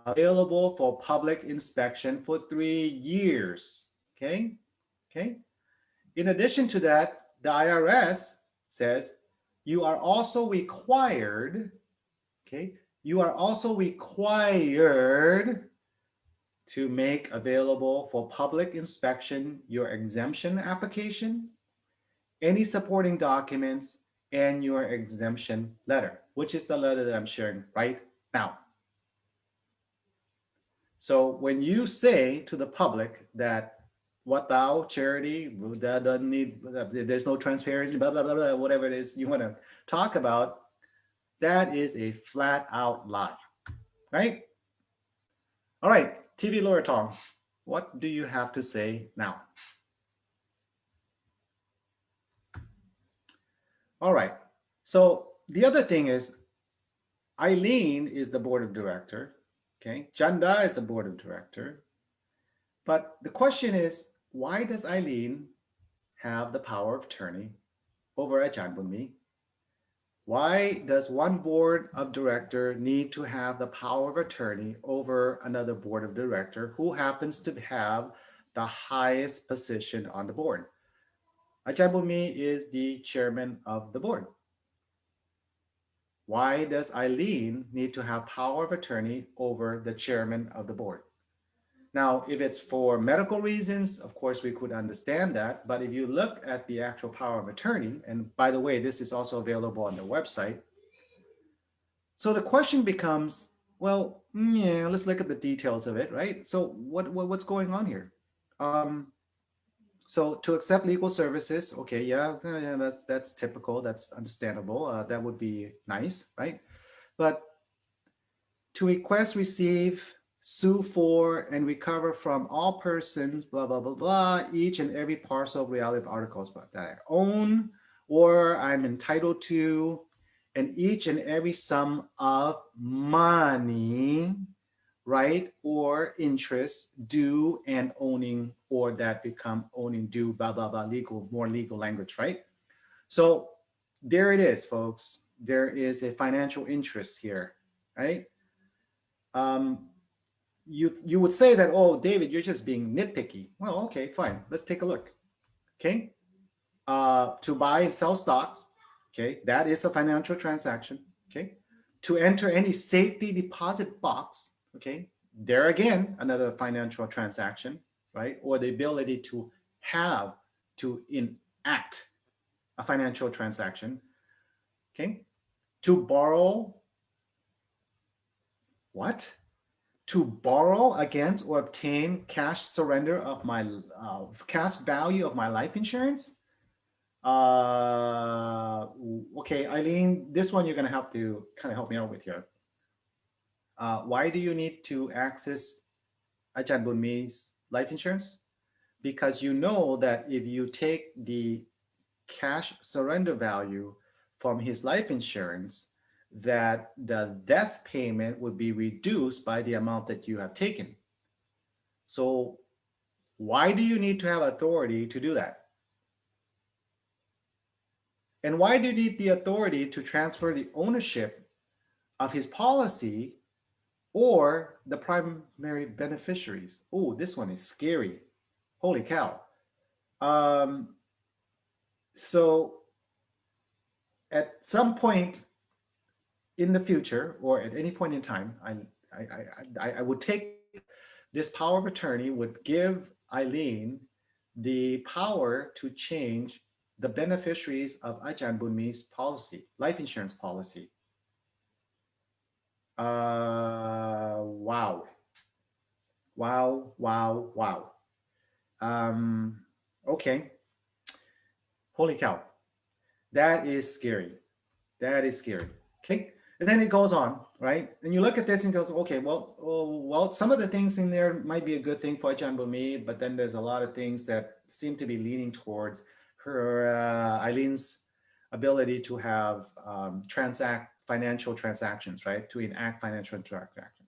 available for public inspection for 3 years. Okay? Okay? In addition to that, the IRS says you are also required, okay? You are also required to make available for public inspection your exemption application, any supporting documents, and your exemption letter, which is the letter that I'm sharing right now. So when you say to the public that Wat Lao charity that doesn't need, there's no transparency, blah, blah, blah, blah, whatever it is you want to talk about, that is a flat out lie, right? All right, TV lawyer Tong, what do you have to say now? All right, so the other thing is Eileen is the board of director, okay? Chanda is the board of director. But the question is, why does Eileen have the power of attorney over Ajahn Bunmi? Why does one board of director need to have the power of attorney over another board of director who happens to have the highest position on the board? Ajahn Bunmi is the chairman of the board. Why does Eileen need to have power of attorney over the chairman of the board? Now, if it's for medical reasons, of course, we could understand that. But if you look at the actual power of attorney, and by the way, this is also available on the website. So the question becomes, well, yeah, let's look at the details of it, right? So what's going on here? So to accept legal services, okay, yeah, that's typical, that's understandable. That would be nice, right? But to request, receive, sue for, and recover from all persons, blah, blah, blah, blah, each and every parcel of reality of articles that I own or I'm entitled to, and each and every sum of money, right, or interest due and owing, or that become owning due, blah, blah, blah, legal, more legal language, right? So there it is, folks. There is a financial interest here, right? You would say that, oh, David, you're just being nitpicky. Well, okay, fine. Let's take a look. Okay. To buy and sell stocks. Okay. That is a financial transaction. Okay. To enter any safety deposit box. Okay. There again, another financial transaction, right? Or the ability to have to enact a financial transaction. Okay. to borrow what? To borrow against or obtain cash surrender of my cash value of my life insurance. Okay, Eileen, this one you're gonna have to kind of help me out with here. Why do you need to access Ajahn Bunmi's life insurance? Because you know that if you take the cash surrender value from his life insurance, that the death payment would be reduced by the amount that you have taken. So why do you need to have authority to do that? And why do you need the authority to transfer the ownership of his policy or the primary beneficiaries? Oh, this one is scary. Holy cow. So at some point in the future, or at any point in time, I would take this power of attorney, would give Eileen the power to change the beneficiaries of Ajahn Bunmi's policy, life insurance policy. Wow. Wow, wow, wow. Okay. Holy cow. That is scary. That is scary. Okay. And then it goes on, right? And you look at this and goes, okay, well, some of the things in there might be a good thing for Ajahn Bumi, but then there's a lot of things that seem to be leaning towards her Eileen's ability to have transact financial transactions, right? To enact financial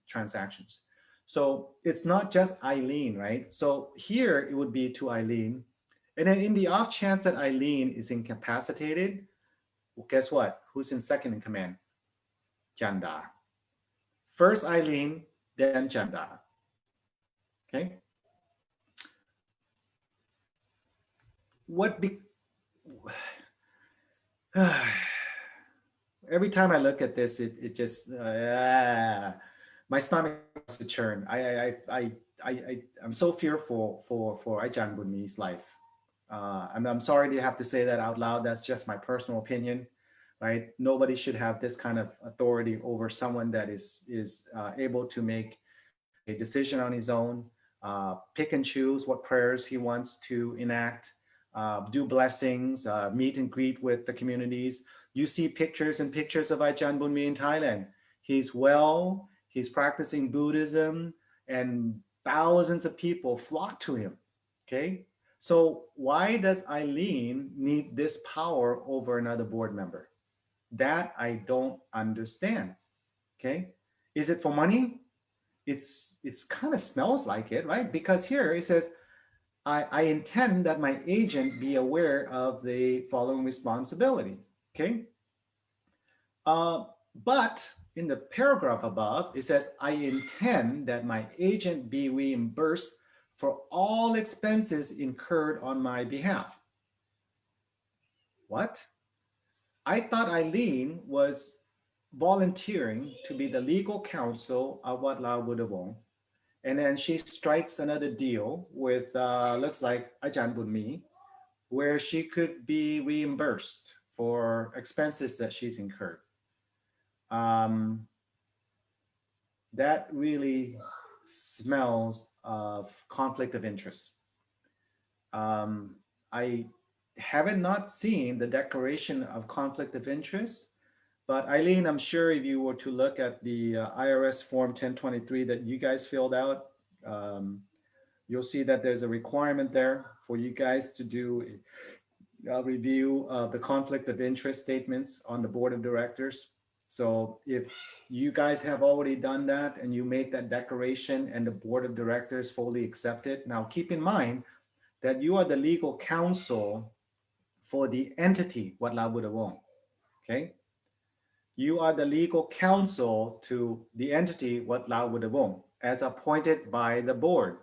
transactions. So it's not just Eileen, right? So here it would be to Eileen. And then in the off chance that Eileen is incapacitated, well, guess what? Who's in second in command? Chanda. First Eileen, then Chanda. Okay. What be every time I look at this, it just my stomach starts to churn. I'm so fearful for Ajahn Bunmi's life. I'm sorry to have to say that out loud. That's just my personal opinion, right? Nobody should have this kind of authority over someone that is able to make a decision on his own, pick and choose what prayers he wants to enact, do blessings, meet and greet with the communities. You see pictures and pictures of Ajahn Bunmi in Thailand. He's well, he's practicing Buddhism, and thousands of people flock to him, okay? So why does Eileen need this power over another board member? That I don't understand, okay? Is it for money? It's kind of smells like it, right? Because here it says, I intend that my agent be aware of the following responsibilities, okay? But in the paragraph above, it says, I intend that my agent be reimbursed for all expenses incurred on my behalf. What? I thought Eileen was volunteering to be the legal counsel of Wat Lao Buddhavong. And then she strikes another deal with, looks like Ajahn Bunmi, where she could be reimbursed for expenses that she's incurred. That really smells of conflict of interest. I haven't not seen the declaration of conflict of interest, but Eileen, I'm sure if you were to look at the IRS form 1023 that you guys filled out, you'll see that there's a requirement there for you guys to do a review of the conflict of interest statements on the board of directors. So if you guys have already done that and you make that declaration and the board of directors fully accept it, now keep in mind that you are the legal counsel for the entity Wat Lao Buddhavong, okay? You are the legal counsel to the entity Wat Lao Buddhavong as appointed by the board.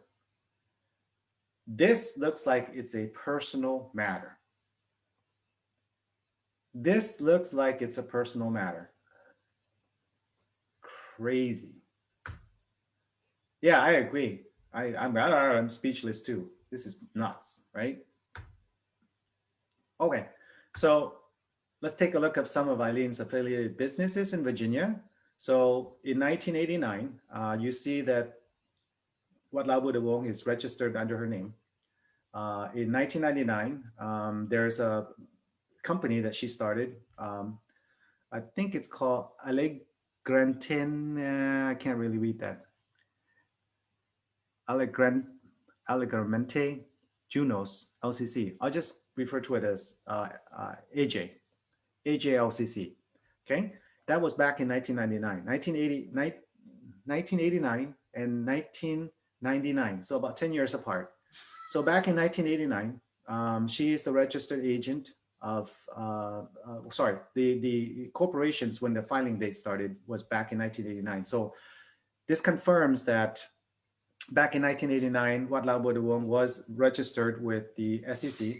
This looks like it's a personal matter. This looks like it's a personal matter. Crazy. Yeah, I agree. I'm speechless too. This is nuts, right? Okay, so let's take a look at some of Eileen's affiliated businesses in Virginia. So in 1989, you see that Wat Lao Buddhavong is registered under her name. In 1999, there's a company that she started. I think it's called Allegranten. I can't really read that. Allegramente Junos LCC. I'll just refer to it as AJ LCC. Okay, that was back in 1999, 1989 and 1999. So about 10 years apart. So back in 1989, she is the registered agent of, the corporations when the filing date started was back in 1989. So this confirms that back in 1989, Wat Lao Buddhavong was registered with the SEC,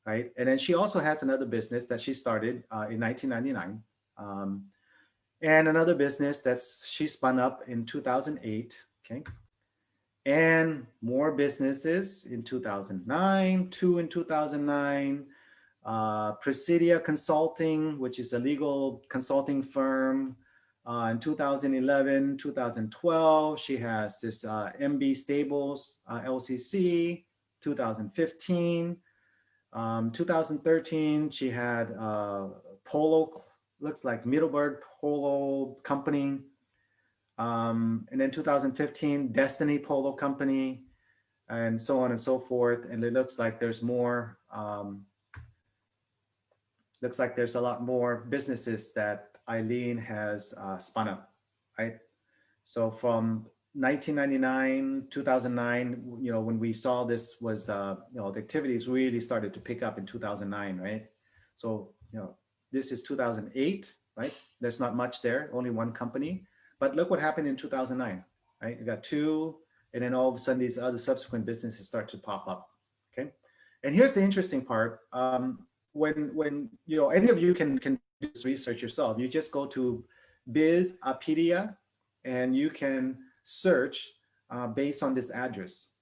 right? And then she also has another business that she started in 1999. And another business that she spun up in 2008, okay? And more businesses in 2009, two in 2009, Presidia Consulting, which is a legal consulting firm. In 2011, 2012, she has this MB Stables LCC. 2015, 2013, she had Polo, looks like Middleburg Polo Company. And then 2015, Destiny Polo Company, and so on and so forth. And it looks like there's more, looks like there's a lot more businesses that Eileen has spun up, right? So from 1999, 2009, you know, when we saw this was, you know, the activities really started to pick up in 2009, right? So, you know, this is 2008, right? There's not much there, only one company. But look what happened in 2009, right? You got two, and then all of a sudden these other subsequent businesses start to pop up, okay? And here's the interesting part. When you know, any of you can do this research yourself, you just go to Bizapedia and you can search based on this address,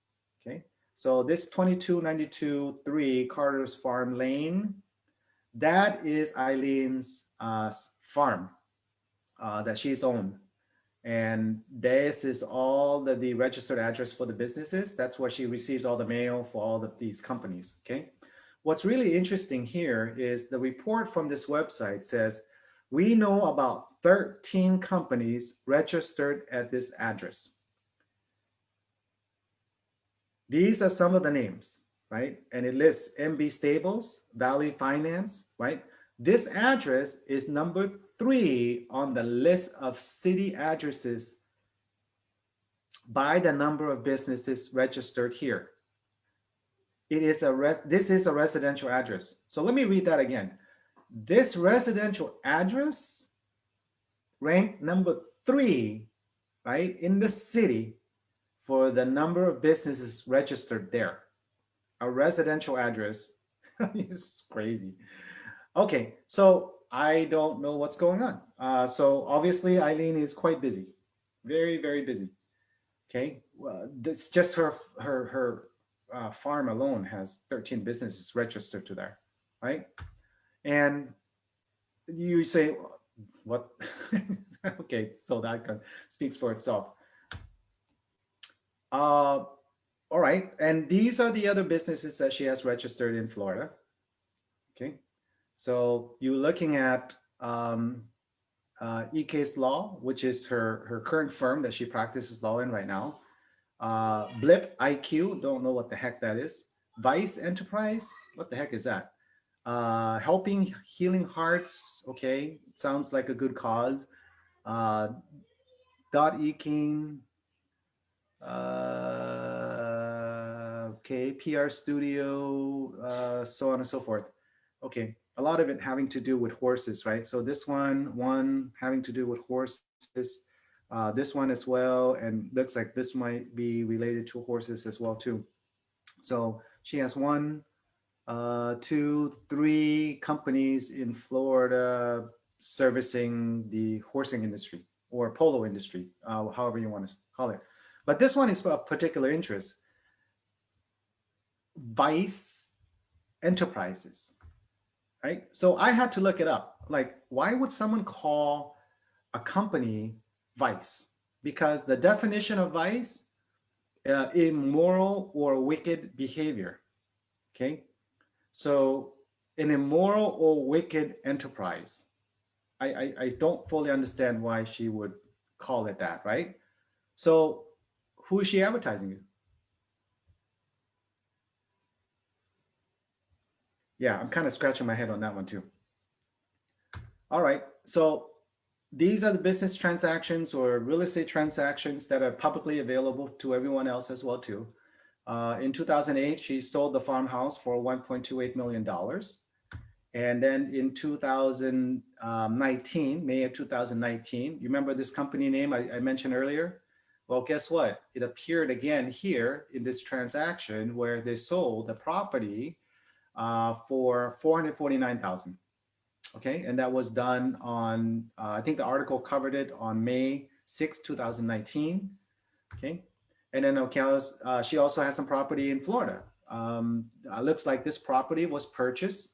okay? So this 22923 Carter's Farm Lane, that is Eileen's farm that she's owned. And this is all the registered address for the businesses. That's where she receives all the mail for all of these companies, okay? What's really interesting here is the report from this website says, we know about 13 companies registered at this address. These are some of the names, right? And it lists MB Stables, Valley Finance, right? This address is number 3 on the list of city addresses by the number of businesses registered here. It is this is a residential address. So let me read that again. This residential address ranked number 3, right, in the city for the number of businesses registered there. A residential address. It's crazy. Okay, so I don't know what's going on. So obviously Eileen is quite busy, very, very busy. Okay, well, it's just her farm alone has 13 businesses registered to there, right? And you say, what? Okay, so that speaks for itself. All right, and these are the other businesses that she has registered in Florida. Okay. So you're looking at EK's Law, which is her current firm that she practices law in right now. Blip IQ, don't know what the heck that is. Vice Enterprise, what the heck is that? Helping Healing Hearts, okay, sounds like a good cause. Dot Eking, okay, PR Studio, so on and so forth. Okay, a lot of it having to do with horses, right? So this one having to do with horses, this one as well, and looks like this might be related to horses as well too. So she has 1, 2, 3 companies in Florida servicing the horsing industry or polo industry, however you want to call it. But this one is of particular interest. Vice Enterprises. right? So I had to look it up. Like, why would someone call a company vice? Because the definition of vice, immoral or wicked behavior. Okay, so an immoral or wicked enterprise. I don't fully understand why she would call it that, right? So who is she advertising to? Yeah, I'm kind of scratching my head on that one too. All right, so these are the business transactions or real estate transactions that are publicly available to everyone else as well too. In 2008, she sold the farmhouse for $1.28 million. And then in 2019, May of 2019, you remember this company name I mentioned earlier? Well, guess what? It appeared again here in this transaction where they sold the property for $449,000. Okay, and that was done on, I think the article covered it on May 6, 2019. Okay, and then okay, she also has some property in Florida. Looks like this property was purchased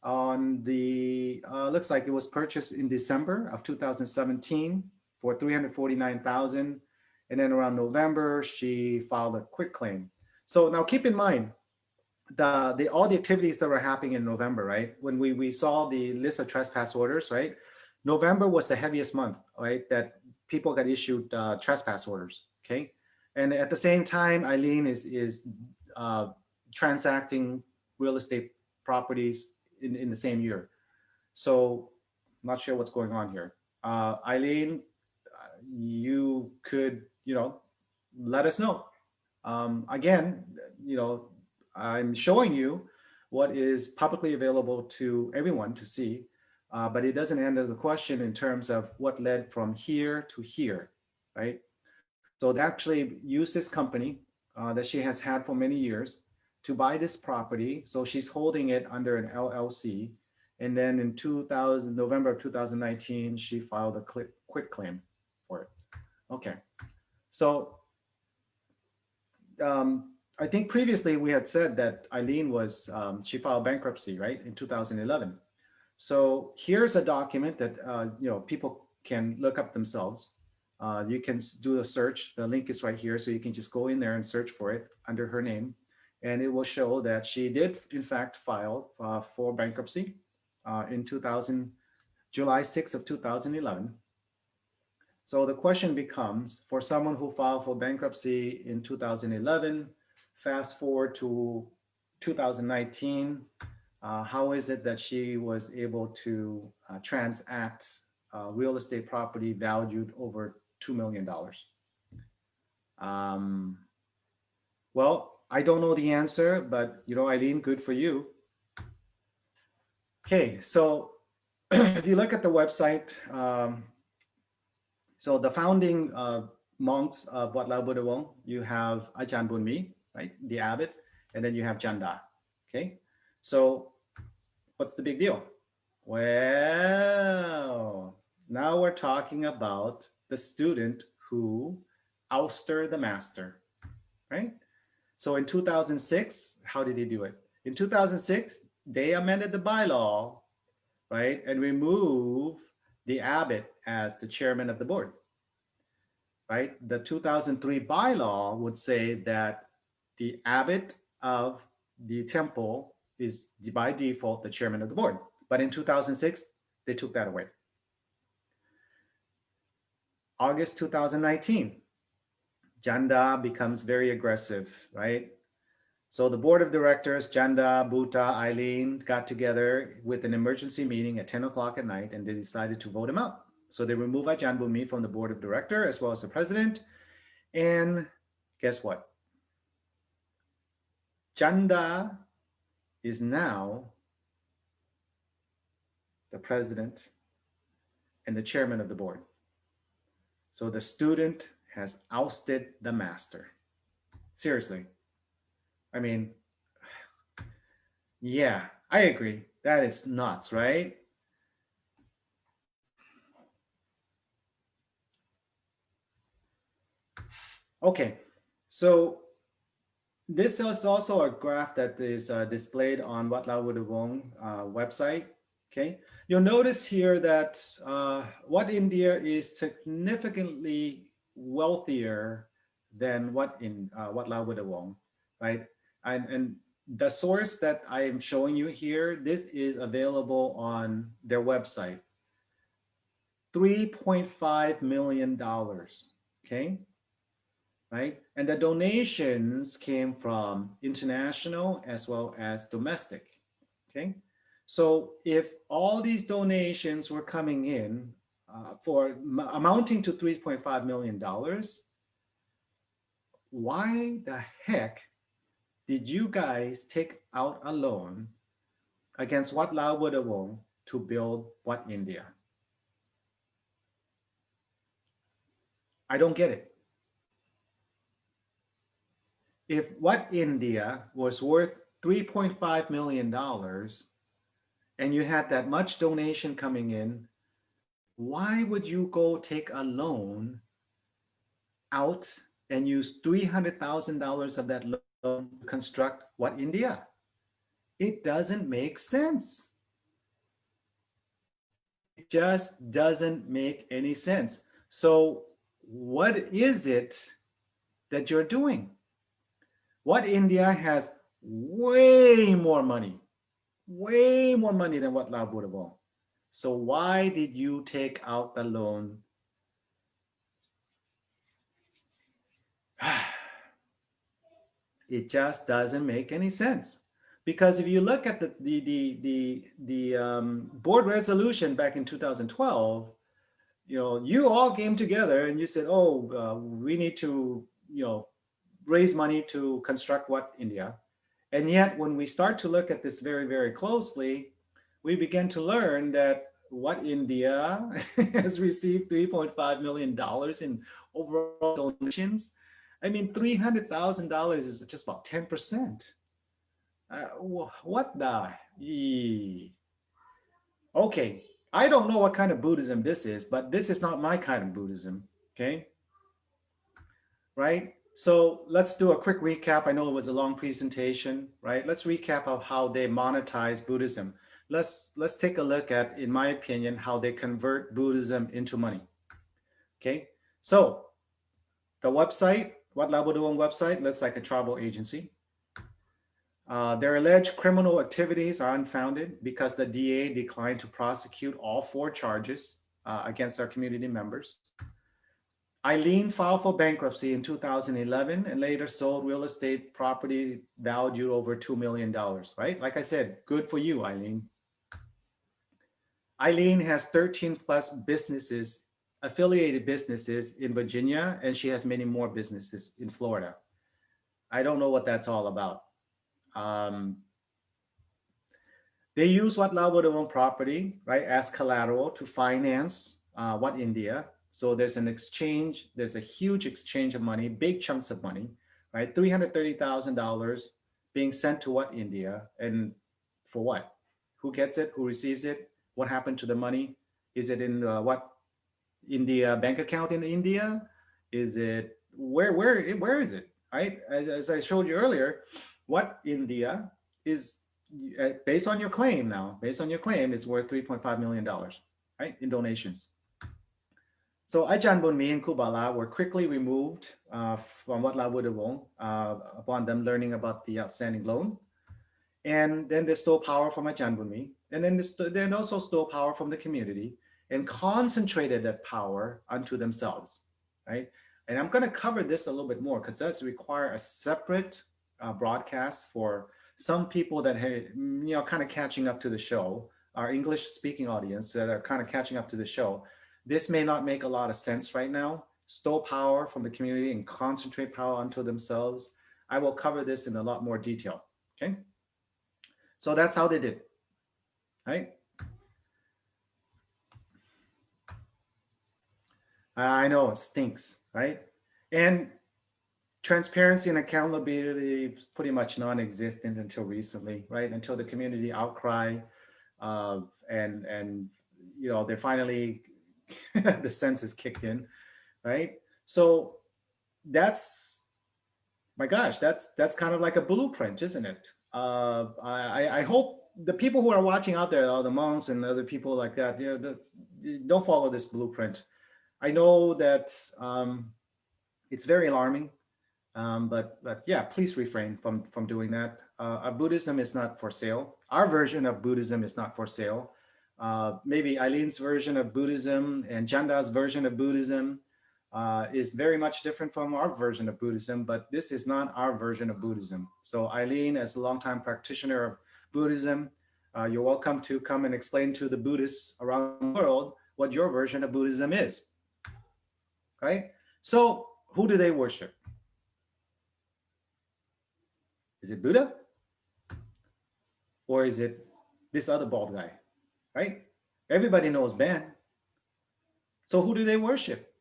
on the, looks like it was purchased in December of 2017 for $349,000. And then around November, she filed a quick claim. So now keep in mind, all the activities that were happening in November, right? When we saw the list of trespass orders, right? November was the heaviest month, right? That people got issued trespass orders, okay? And at the same time, Eileen is transacting real estate properties in the same year. So I'm not sure what's going on here. Eileen, you could, let us know. Again, I'm showing you what is publicly available to everyone to see, but it doesn't answer the question in terms of what led from here to here, right? So they actually used this company that she has had for many years to buy this property. So she's holding it under an LLC. And then in November of 2019, she filed a quick claim for it. Okay. So I think previously we had said that Eileen was, she filed bankruptcy, right, in 2011. So here's a document that, people can look up themselves. You can do a search. The link is right here. So you can just go in there and search for it under her name. And it will show that she did, in fact, file for bankruptcy in July 6th of 2011. So the question becomes, for someone who filed for bankruptcy in 2011, fast forward to 2019, how is it that she was able to transact real estate property valued over $2 million? Well, I don't know the answer, but Eileen, good for you. Okay, so if you look at the website, so the founding monks of Wat Lao Buddhavong, you have Ajahn Bunmi, right, the abbot, and then you have Janda. Okay, so what's the big deal? Well, now we're talking about the student who ousted the master, right? So in 2006, how did he do it? In 2006, they amended the bylaw, right, and removed the abbot as the chairman of the board, right? The 2003 bylaw would say that the abbot of the temple is by default the chairman of the board. But in 2006, they took that away. August 2019, Janda becomes very aggressive, right? So the board of directors, Janda, Bhuta, Eileen, got together with an emergency meeting at 10 o'clock at night, and they decided to vote him out. So they remove Ajahn Bumi from the board of director as well as the president. And guess what? Janda is now the president and the chairman of the board. So the student has ousted the master. Seriously. I mean, yeah, I agree. That is nuts, right? Okay, so This is also a graph that is displayed on Wat Lao Buddhavong website. Okay, you'll notice here that What India is significantly wealthier than Wat Lao Buddhavong, right? And the source that I am showing you here, this is available on their website. $3.5 million. Okay, right? And the donations came from international as well as domestic, okay? So if all these donations were coming in amounting to $3.5 million, why the heck did you guys take out a loan against Wat Lao Buddhavong to build What India? I don't get it. If What India was worth $3.5 million and you had that much donation coming in, why would you go take a loan out and use $300,000 of that loan to construct What India? It doesn't make sense. It just doesn't make any sense. So what is it that you're doing? What India has way more money than Wat Lao Buddhavong. So why did you take out the loan? It just doesn't make any sense. Because if you look at the board resolution back in 2012, you all came together and you said, oh, we need to, raise money to construct What India. And yet when we start to look at this very, very closely, we begin to learn that What India has received $3.5 million in overall donations. I mean, $300,000 is just about 10%. What the? Okay, I don't know what kind of Buddhism this is, but this is not my kind of Buddhism, okay? Right? So let's do a quick recap. I know it was a long presentation, right? Let's recap of how they monetize Buddhism. Let's take a look at, in my opinion, how they convert Buddhism into money. Okay, so the website, Wat Lao Buddhavong website, looks like a travel agency. Their alleged criminal activities are unfounded because the DA declined to prosecute all 4 charges against our community members. Eileen filed for bankruptcy in 2011 and later sold real estate property valued over $2 million, right? Like I said, good for you, Eileen. Eileen has 13 plus businesses, affiliated businesses in Virginia, and she has many more businesses in Florida. I don't know what that's all about. They use Wat Lao Buddhavong property, right, as collateral to finance What India. So there's an exchange, there's a huge exchange of money, big chunks of money, right? $330,000 being sent to What India, and for what? Who gets it? Who receives it? What happened to the money? Is it in What India bank account in India? Is it, where is it, right? As I showed you earlier, What India is, based on your claim now, based on your claim, it's worth $3.5 million, right, in donations. So Ajahn Bunmi and Kubala were quickly removed from Wat Lao Buddhavong upon them learning about the outstanding loan. And then they stole power from Ajahn Bunmi. And then they also stole power from the community and concentrated that power unto themselves, right? And I'm going to cover this a little bit more because that's require a separate broadcast for some people that have, kind of catching up to the show, our English speaking audience that are kind of catching up to the show. This may not make a lot of sense right now. Stole power from the community and concentrate power unto themselves. I will cover this in a lot more detail, okay? So that's how they did, right? I know it stinks, right? And transparency and accountability is pretty much non-existent until recently, right? Until the community outcry and they finally, the census kicked in, right? So that's my gosh, that's kind of like a blueprint, isn't it? I hope the people who are watching out there, all the monks and other people like that, don't follow this blueprint. I know that it's very alarming, but yeah, please refrain from doing that. Our Buddhism is not for sale. Our version of Buddhism is not for sale. Maybe Eileen's version of Buddhism and Janda's version of Buddhism is very much different from our version of Buddhism, but this is not our version of Buddhism. So Eileen, as a longtime practitioner of Buddhism, you're welcome to come and explain to the Buddhists around the world what your version of Buddhism is, right? So who do they worship? Is it Buddha? Or is it this other bald guy, right? Everybody knows Ben. So who do they worship?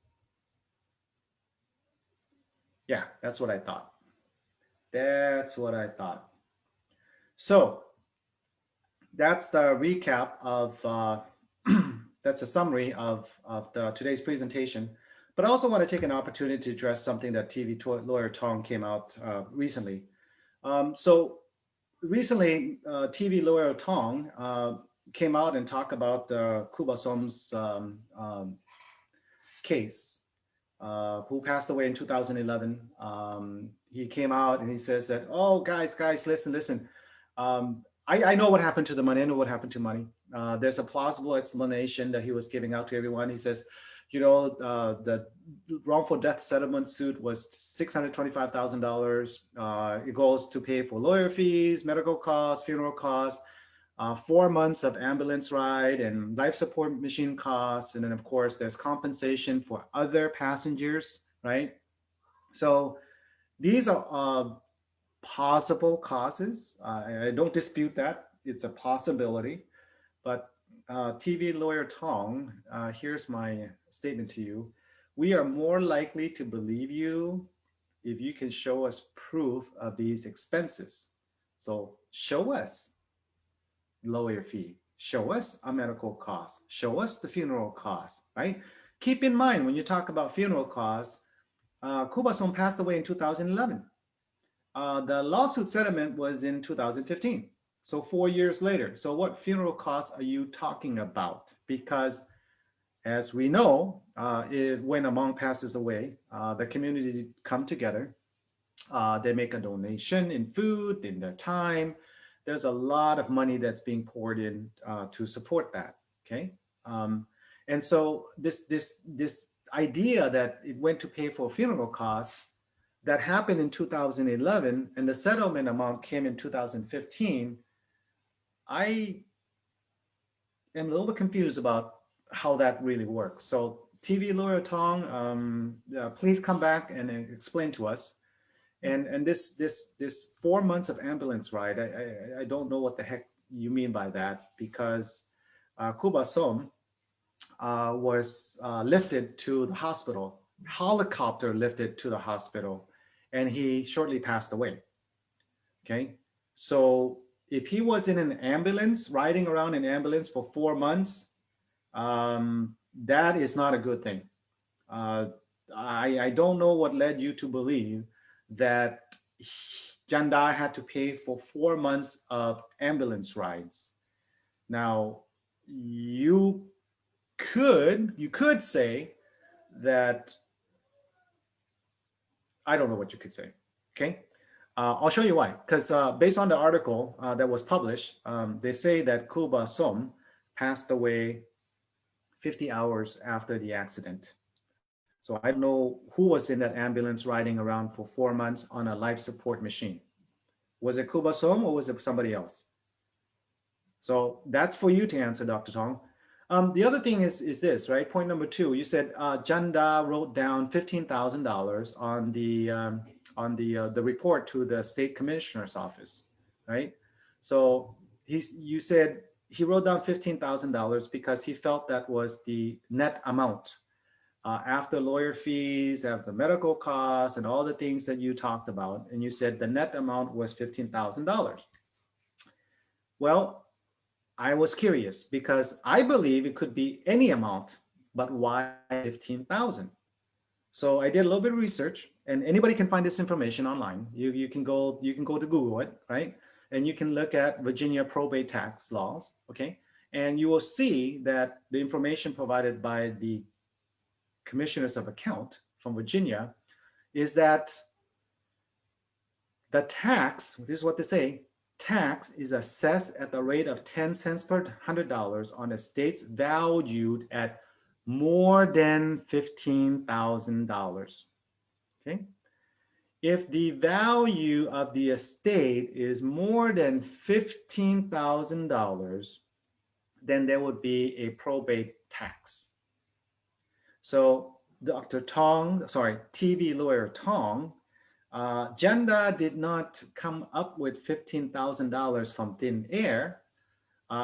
Yeah, that's what I thought. That's what I thought. So that's the recap of, that's a summary of today's presentation. But I also want to take an opportunity to address something that TV lawyer Tong came out recently. So recently, TV lawyer Tong came out and talked about Kuba Som's case, who passed away in 2011. He came out and he says that, oh, guys, listen. I know what happened to the money. I know what happened to money. There's a plausible explanation that he was giving out to everyone. He says, the wrongful death settlement suit was $625,000. It goes to pay for lawyer fees, medical costs, funeral costs, 4 months of ambulance ride and life support machine costs. And then of course, there's compensation for other passengers, right? So these are possible causes. I don't dispute that. It's a possibility, but TV lawyer Tong, here's my statement to you. We are more likely to believe you if you can show us proof of these expenses. So show us lawyer fee, show us a medical cost, show us the funeral cost, right? Keep in mind, when you talk about funeral costs, Kuba Som passed away in 2011. The lawsuit settlement was in 2015. So 4 years later. So what funeral costs are you talking about? Because as we know, when a monk passes away, the community come together. They make a donation in food, in their time. There's a lot of money that's being poured in to support that, okay? And so this idea that it went to pay for funeral costs, that happened in 2011, and the settlement amount came in 2015, I am a little bit confused about how that really works. So TV lawyer Tong, please come back and explain to us. And this 4 months of ambulance ride, I don't know what the heck you mean by that, because Kuba Som was lifted to the hospital, helicopter lifted to the hospital, and he shortly passed away, okay? So if he was in an ambulance, riding around in an ambulance for 4 months, that is not a good thing. I don't know what led you to believe that Janda had to pay for 4 months of ambulance rides. Now, you could say that, I don't know what you could say, okay? I'll show you why, because based on the article that was published, they say that Kuba Som passed away 50 hours after the accident. So I don't know who was in that ambulance riding around for 4 months on a life support machine. Was it Kuba Som or was it somebody else? So that's for you to answer, Dr. Tong. The other thing is this, right? Point number 2, you said Janda wrote down $15,000 on the report to the state commissioner's office, right? So you said he wrote down $15,000 because he felt that was the net amount after lawyer fees, after medical costs, and all the things that you talked about. And you said the net amount was $15,000. Well, I was curious because I believe it could be any amount, but why 15,000? So I did a little bit of research, and anybody can find this information online. You can go to Google it, right? And you can look at Virginia probate tax laws, okay? And you will see that the information provided by the commissioners of account from Virginia is that the tax, this is what they say, tax is assessed at the rate of 10 cents per $100 on estates valued at more than $15,000. Okay. If the value of the estate is more than $15,000, then there would be a probate tax. So TV lawyer Tong, Janda did not come up with $15,000 from thin air.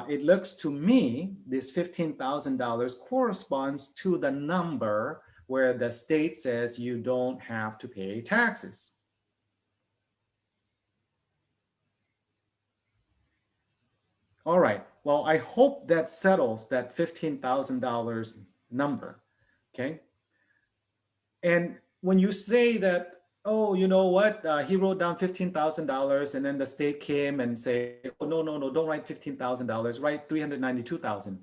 It looks to me, this $15,000 corresponds to the number where the state says you don't have to pay taxes. All right, well, I hope that settles that $15,000 number, okay? And when you say that, oh, you know what, he wrote down $15,000 and then the state came and say, oh, no, don't write $15,000, write $392,000.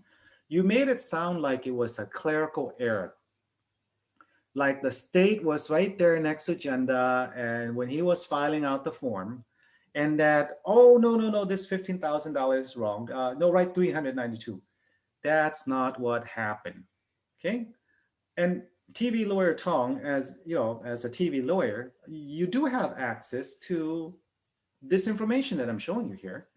You made it sound like it was a clerical error. Like the state was right there next to Janda, and when he was filing out the form, and that, oh, no, this $15,000 is wrong. No, write 392. That's not what happened, okay? And TV lawyer Tong, as you know, as a TV lawyer, you do have access to this information that I'm showing you here.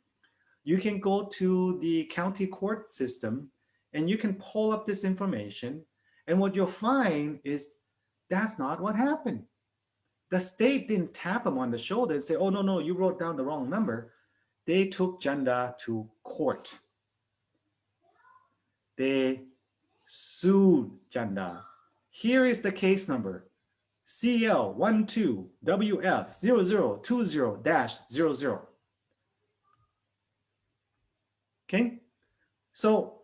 You can go to the county court system and you can pull up this information, and what you'll find is that's not what happened. The state didn't tap him on the shoulder and say, oh, no, you wrote down the wrong number. They took Janda to court. They sued Janda. Here is the case number, CL12WF0020-00. Okay, so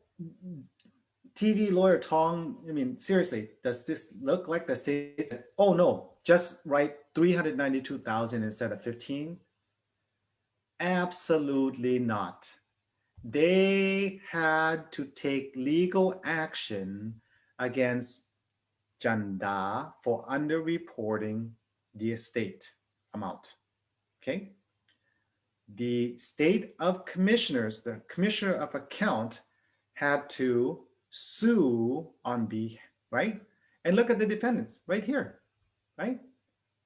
TV lawyer Tong, I mean, seriously, does this look like the state said, oh no, just write 392,000 instead of 15? Absolutely not. They had to take legal action against Janda for underreporting the estate amount. Okay. The state of commissioners, the commissioner of account, had to sue on behalf, right? And look at the defendants right here, right?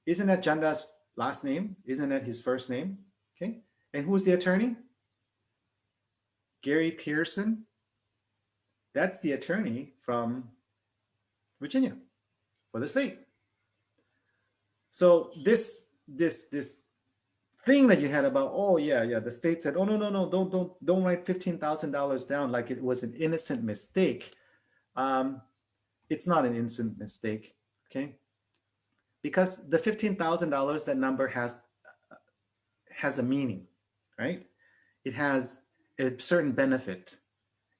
Isn't that Janda's last name? Isn't that his first name? Okay. And who's the attorney? Gary Pearson. That's the attorney from Virginia for the state. So this thing that you had about, oh yeah, the state said, oh no, don't write $15,000 down like it was an innocent mistake. It's not an innocent mistake, okay? Because the $15,000, that number has a meaning, right? It has a certain benefit,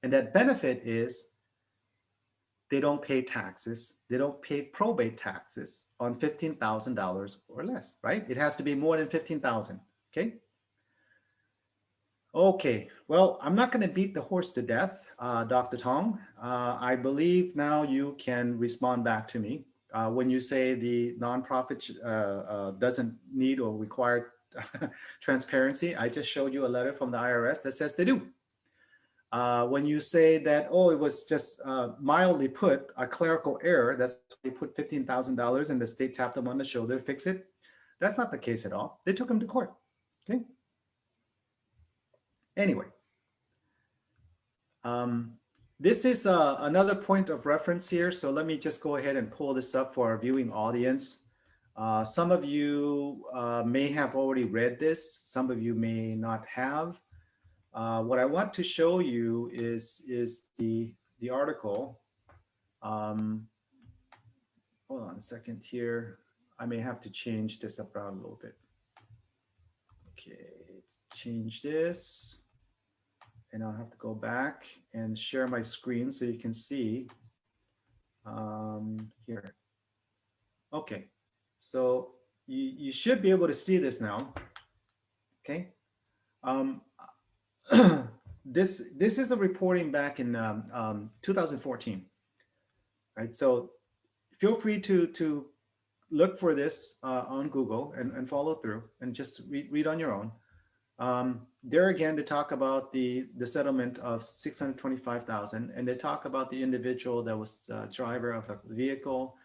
and that benefit is they don't pay taxes. They don't pay probate taxes on $15,000 or less, right? It has to be more than $15,000, okay? Okay, well, I'm not gonna beat the horse to death, Dr. Tong. I believe now you can respond back to me. When you say the nonprofit doesn't need or require transparency, I just showed you a letter from the IRS that says they do. When you say that, oh, it was just mildly put, a clerical error, that's why they put $15,000 and the state tapped them on the shoulder to fix it. That's not the case at all. They took him to court, okay? Anyway, this is another point of reference here. So let me just go ahead and pull this up for our viewing audience. Some of you may have already read this. Some of you may not have. What I want to show you is the article. Hold on a second here. I may have to change this up around a little bit. Okay, change this. And I'll have to go back and share my screen so you can see here. Okay, So you should be able to see this now. Okay. This is a reporting back in 2014, right? So feel free to look for this on Google and follow through and just read on your own. There again, they talk about the settlement of 625,000, and they talk about the individual that was driver of the vehicle.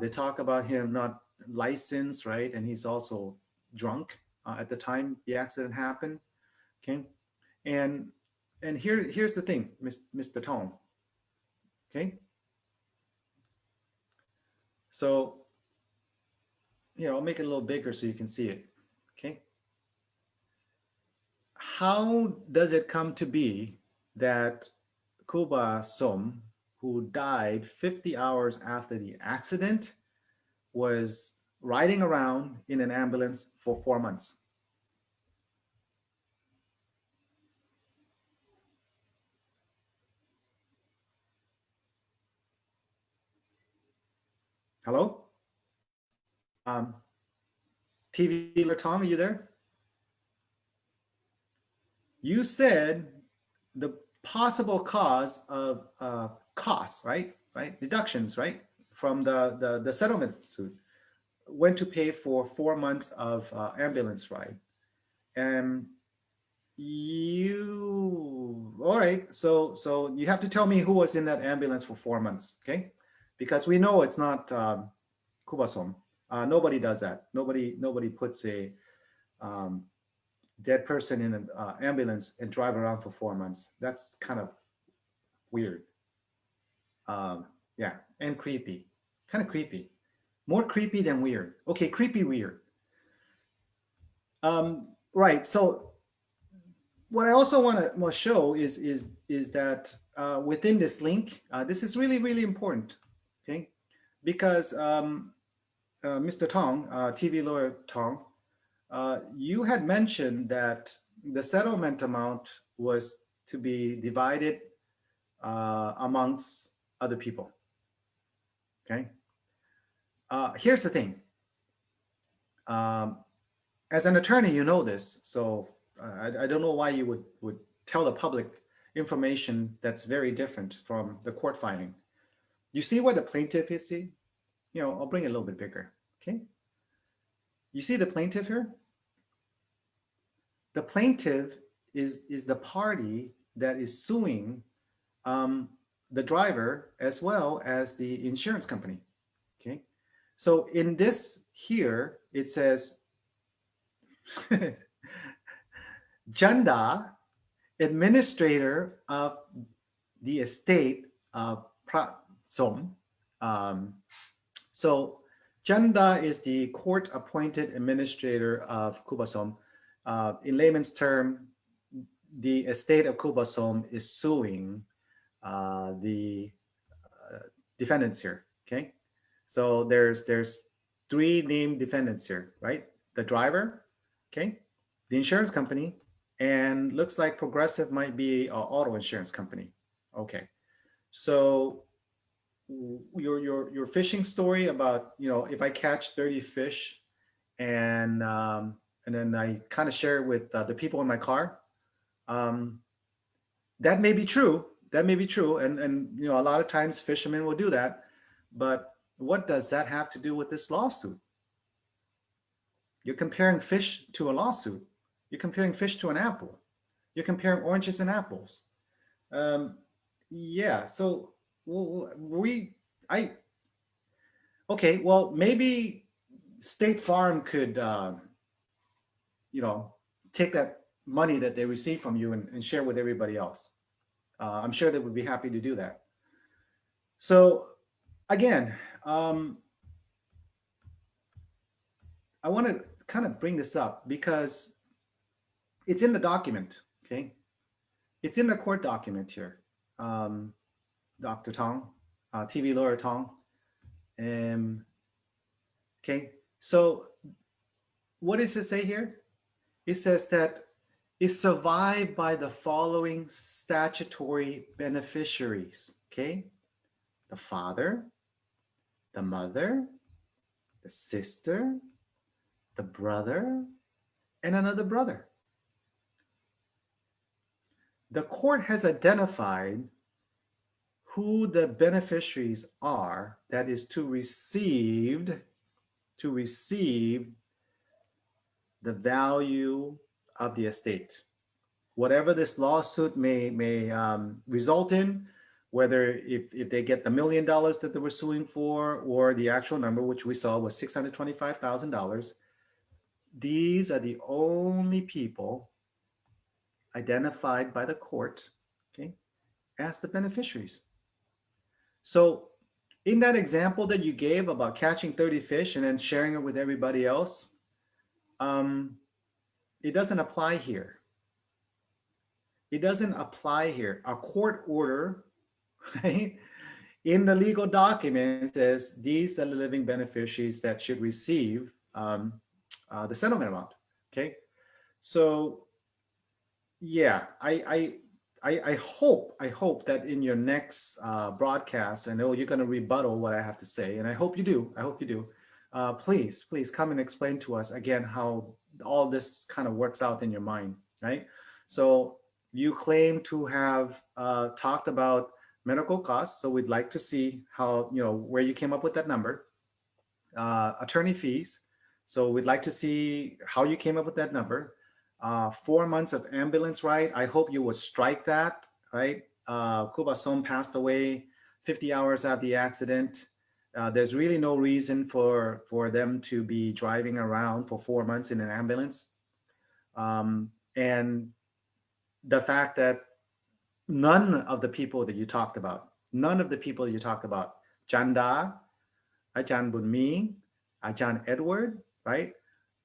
They talk about him not licensed, right? And he's also drunk at the time the accident happened. Okay, and here's the thing, Mr. Tong. Okay, so here I'll make it a little bigger so you can see it. Okay, how does it come to be that Kuba Som, who died 50 hours after the accident, was riding around in an ambulance for 4 months? Hello? TV Latong, are you there? You said the possible cause of costs, right? Deductions, right? From the settlement suit went to pay for 4 months of ambulance ride. And all right, so you have to tell me who was in that ambulance for 4 months, okay? Because we know it's not Kubasom. Nobody does that. Nobody puts a dead person in an ambulance and drive around for 4 months. That's kind of weird. Yeah, and creepy. Kind of creepy. More creepy than weird. Okay, creepy, weird. Right. So what I also want to show is that within this link, this is really, really important. Okay, because Mr. Tong, TV lawyer Tong, you had mentioned that the settlement amount was to be divided amongst other people. Okay. Here's the thing. As an attorney, you know this, so I don't know why you would tell the public information that's very different from the court filing. You see where the plaintiff is? See, I'll bring it a little bit bigger. Okay. You see the plaintiff here? The plaintiff is the party that is suing the driver as well as the insurance company. Okay. So in this here, it says Janda, administrator of the estate of Prasom. So Janda is the court-appointed administrator of Kubasom. In layman's term, the estate of Kubasom is suing the defendants here. Okay, so there's 3 named defendants here, right? The driver, okay, the insurance company, and looks like Progressive might be an auto insurance company. Okay, so your fishing story about if I catch 30 fish and then I kind of share it with the people in my car, that may be true. That may be true, and a lot of times fishermen will do that. But what does that have to do with this lawsuit? You're comparing fish to a lawsuit. You're comparing fish to an apple. You're comparing oranges and apples. Yeah. So okay. Well, maybe State Farm could, take that money that they receive from you and share with everybody else. I'm sure they would be happy to do that. So again, I want to kind of bring this up because it's in the document, okay? It's in the court document here, Dr. Tong, TV lawyer Tong. Okay, so what does it say here? It says that is survived by the following statutory beneficiaries, okay? The father, the mother, the sister, the brother, and another brother. The court has identified who the beneficiaries are that is to receive the value of the estate. Whatever this lawsuit may result in, whether if they get the $1,000,000 that they were suing for, or the actual number, which we saw was $625,000, these are the only people identified by the court, okay, as the beneficiaries. So in that example that you gave about catching 30 fish and then sharing it with everybody else, it doesn't apply here. It doesn't apply here. A court order, right, in the legal document says these are the living beneficiaries that should receive the settlement amount. Okay, so yeah, I hope that in your next broadcast, I know you're going to rebuttal what I have to say, and I hope you do. I hope you do. Please come and explain to us again how all this kind of works out in your mind, right? So you claim to have talked about medical costs, so we'd like to see how, where you came up with that number. Attorney fees, so we'd like to see how you came up with that number. 4 months of ambulance ride, I hope you will strike that, right? Kuba Som passed away 50 hours after the accident. There's really no reason for them to be driving around for 4 months in an ambulance. And the fact that none of the people that you talked about, Chanda, Ajahn Bunmi, Ajahn Edward, right?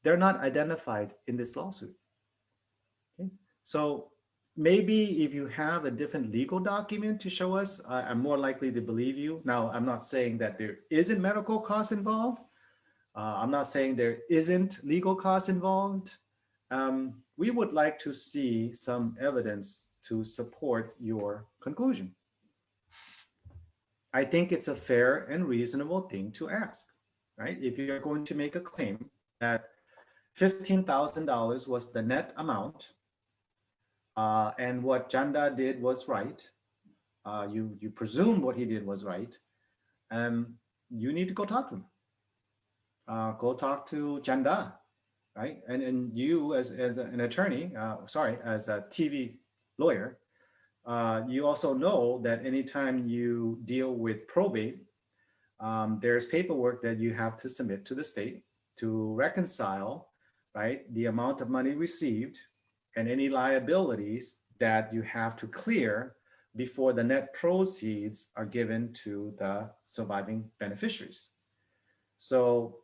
They're not identified in this lawsuit. Okay? So maybe if you have a different legal document to show us, I'm more likely to believe you. Now, I'm not saying that there isn't medical costs involved. I'm not saying there isn't legal costs involved. We would like to see some evidence to support your conclusion. I think it's a fair and reasonable thing to ask, right? If you're going to make a claim that $15,000 was the net amount, and what Chanda did was right, you presume what he did was right, you need to go talk to him. Go talk to Chanda, right? And you as an attorney, as a TV lawyer, you also know that anytime you deal with probate, there's paperwork that you have to submit to the state to reconcile, right, the amount of money received and any liabilities that you have to clear before the net proceeds are given to the surviving beneficiaries. So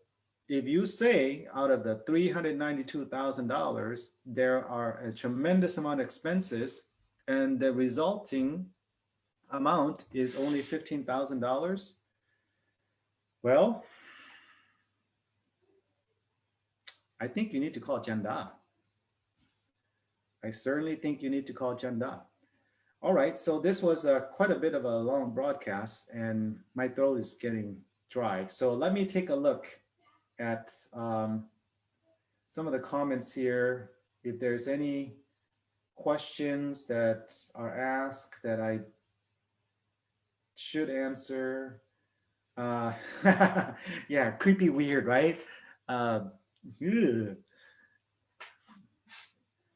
if you say out of the $392,000, there are a tremendous amount of expenses and the resulting amount is only $15,000, well, I think you need to call Chanda. I certainly think you need to call Chanda. All right, so this was quite a bit of a long broadcast and my throat is getting dry. So let me take a look at some of the comments here. If there's any questions that are asked that I should answer. Yeah, creepy weird, right?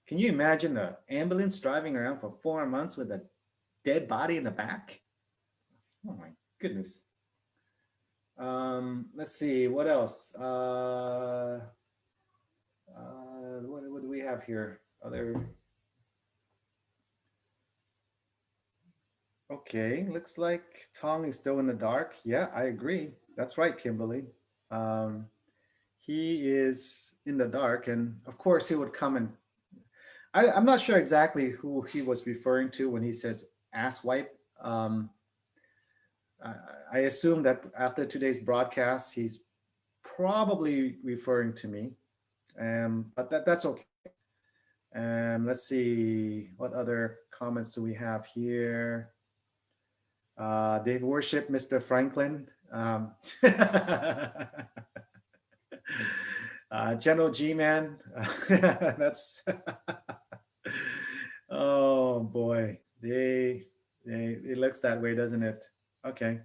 Can you imagine an ambulance driving around for 4 months with a dead body in the back? Oh my goodness. Let's see, what else? What do we have here? Okay, looks like Tong is still in the dark. Yeah, I agree. That's right, Kimberly. He is in the dark, and of course he would come and I'm not sure exactly who he was referring to when he says ass wipe. I assume that after today's broadcast, he's probably referring to me, but that's okay. Let's see, what other comments do we have here? They've worshipped Mr. Franklin. General G man, that's oh boy, it looks that way, doesn't it? Okay,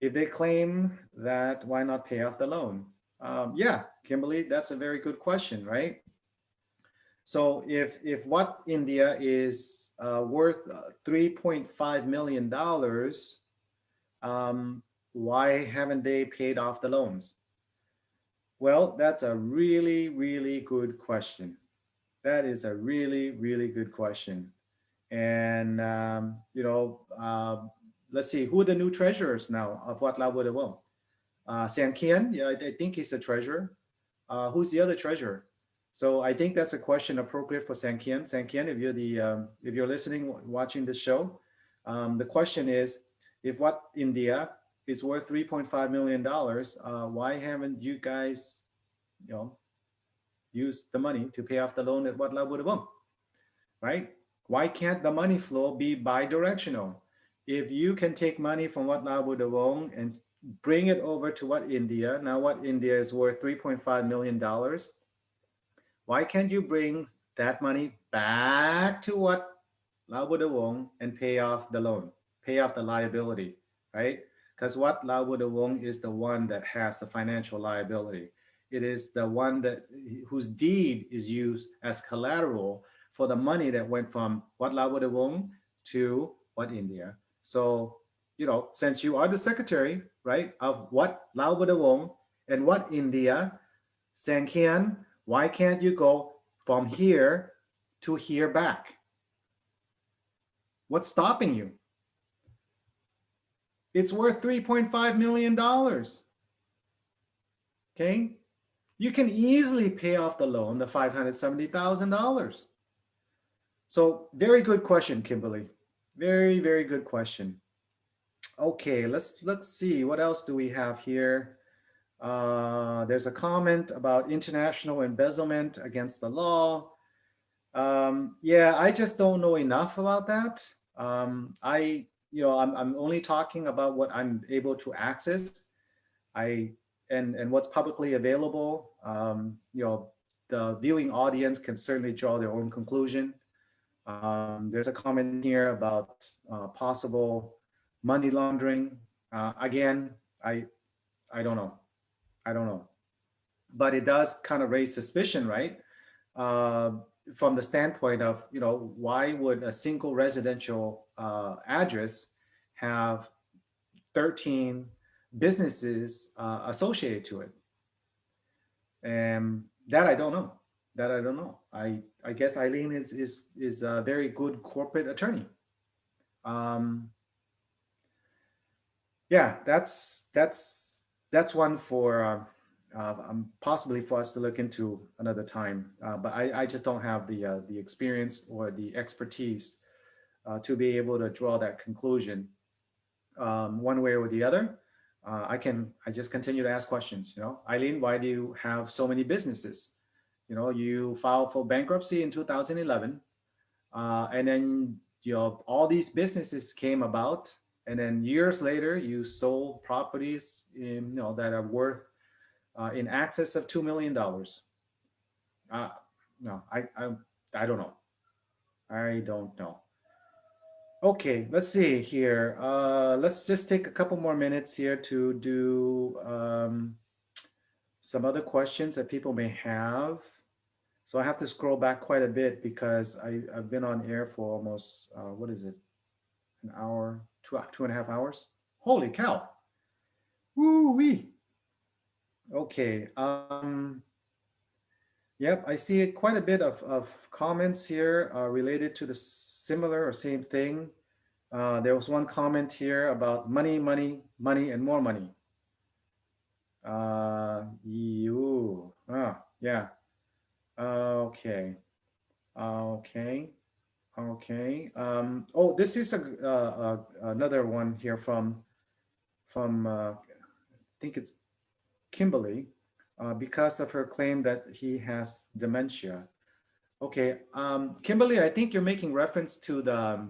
if they claim that, why not pay off the loan? Yeah, Kimberly, that's a very good question, right? So if what India is worth $3.5 million, why haven't they paid off the loans? Well, that's a really, really good question. That is a really, really good question. And let's see, who are the new treasurers now of Wat Lao Buddhavong? Sam Kian, yeah, I think he's the treasurer. Who's the other treasurer? So I think that's a question appropriate for Sankian. Sankian, if you're listening, watching this show, the question is, if Wat India is worth $3.5 million, why haven't you guys, you know, used the money to pay off the loan at Wat Lao Buddhavong, right? Why can't the money flow be bi-directional? If you can take money from Wat Lao Buddhavong and bring it over to Wat India, now Wat India is worth $3.5 million. Why can't you bring that money back to Wat Lao Buddhavong and pay off the loan, pay off the liability, right? Because Wat Lao Buddhavong is the one that has the financial liability. It is the one that whose deed is used as collateral for the money that went from Wat Lao Buddhavong to Wat India. So, since you are the secretary, right, of Wat Lao Buddhavong and Wat India, Sankian, why can't you go from here to here back? What's stopping you? It's worth $3.5 million. Okay? You can easily pay off the loan, the $570,000. So very good question, Kimberly. Very, very good question. Okay, let's see. What else do we have here? There's a comment about international embezzlement against the law. Yeah, I just don't know enough about that. I'm only talking about what I'm able to access. And what's publicly available. The viewing audience can certainly draw their own conclusion. There's a comment here about possible money laundering. Again, I don't know. I don't know. But it does kind of raise suspicion, right? From the standpoint of, why would a single residential address have 13 businesses associated to it? And that I don't know. I guess Eileen is a very good corporate attorney. Yeah, that's one for possibly for us to look into another time. But I just don't have the experience or the expertise to be able to draw that conclusion one way or the other. I just continue to ask questions. Eileen, why do you have so many businesses? You filed for bankruptcy in 2011, and then all these businesses came about, and then years later you sold properties that are worth in excess of $2 million. No, I don't know. I don't know. Okay, let's see here. Let's just take a couple more minutes here to do some other questions that people may have. So I have to scroll back quite a bit because I've been on air for almost, what is it? An hour, two and a half hours? Holy cow. Woo-wee. Okay. Yep, I see quite a bit of comments here related to the similar or same thing. There was one comment here about money, money, money, and more money. Yeah. Okay. Oh, this is another one here from I think it's Kimberly, because of her claim that he has dementia. Okay, Kimberly, I think you're making reference to the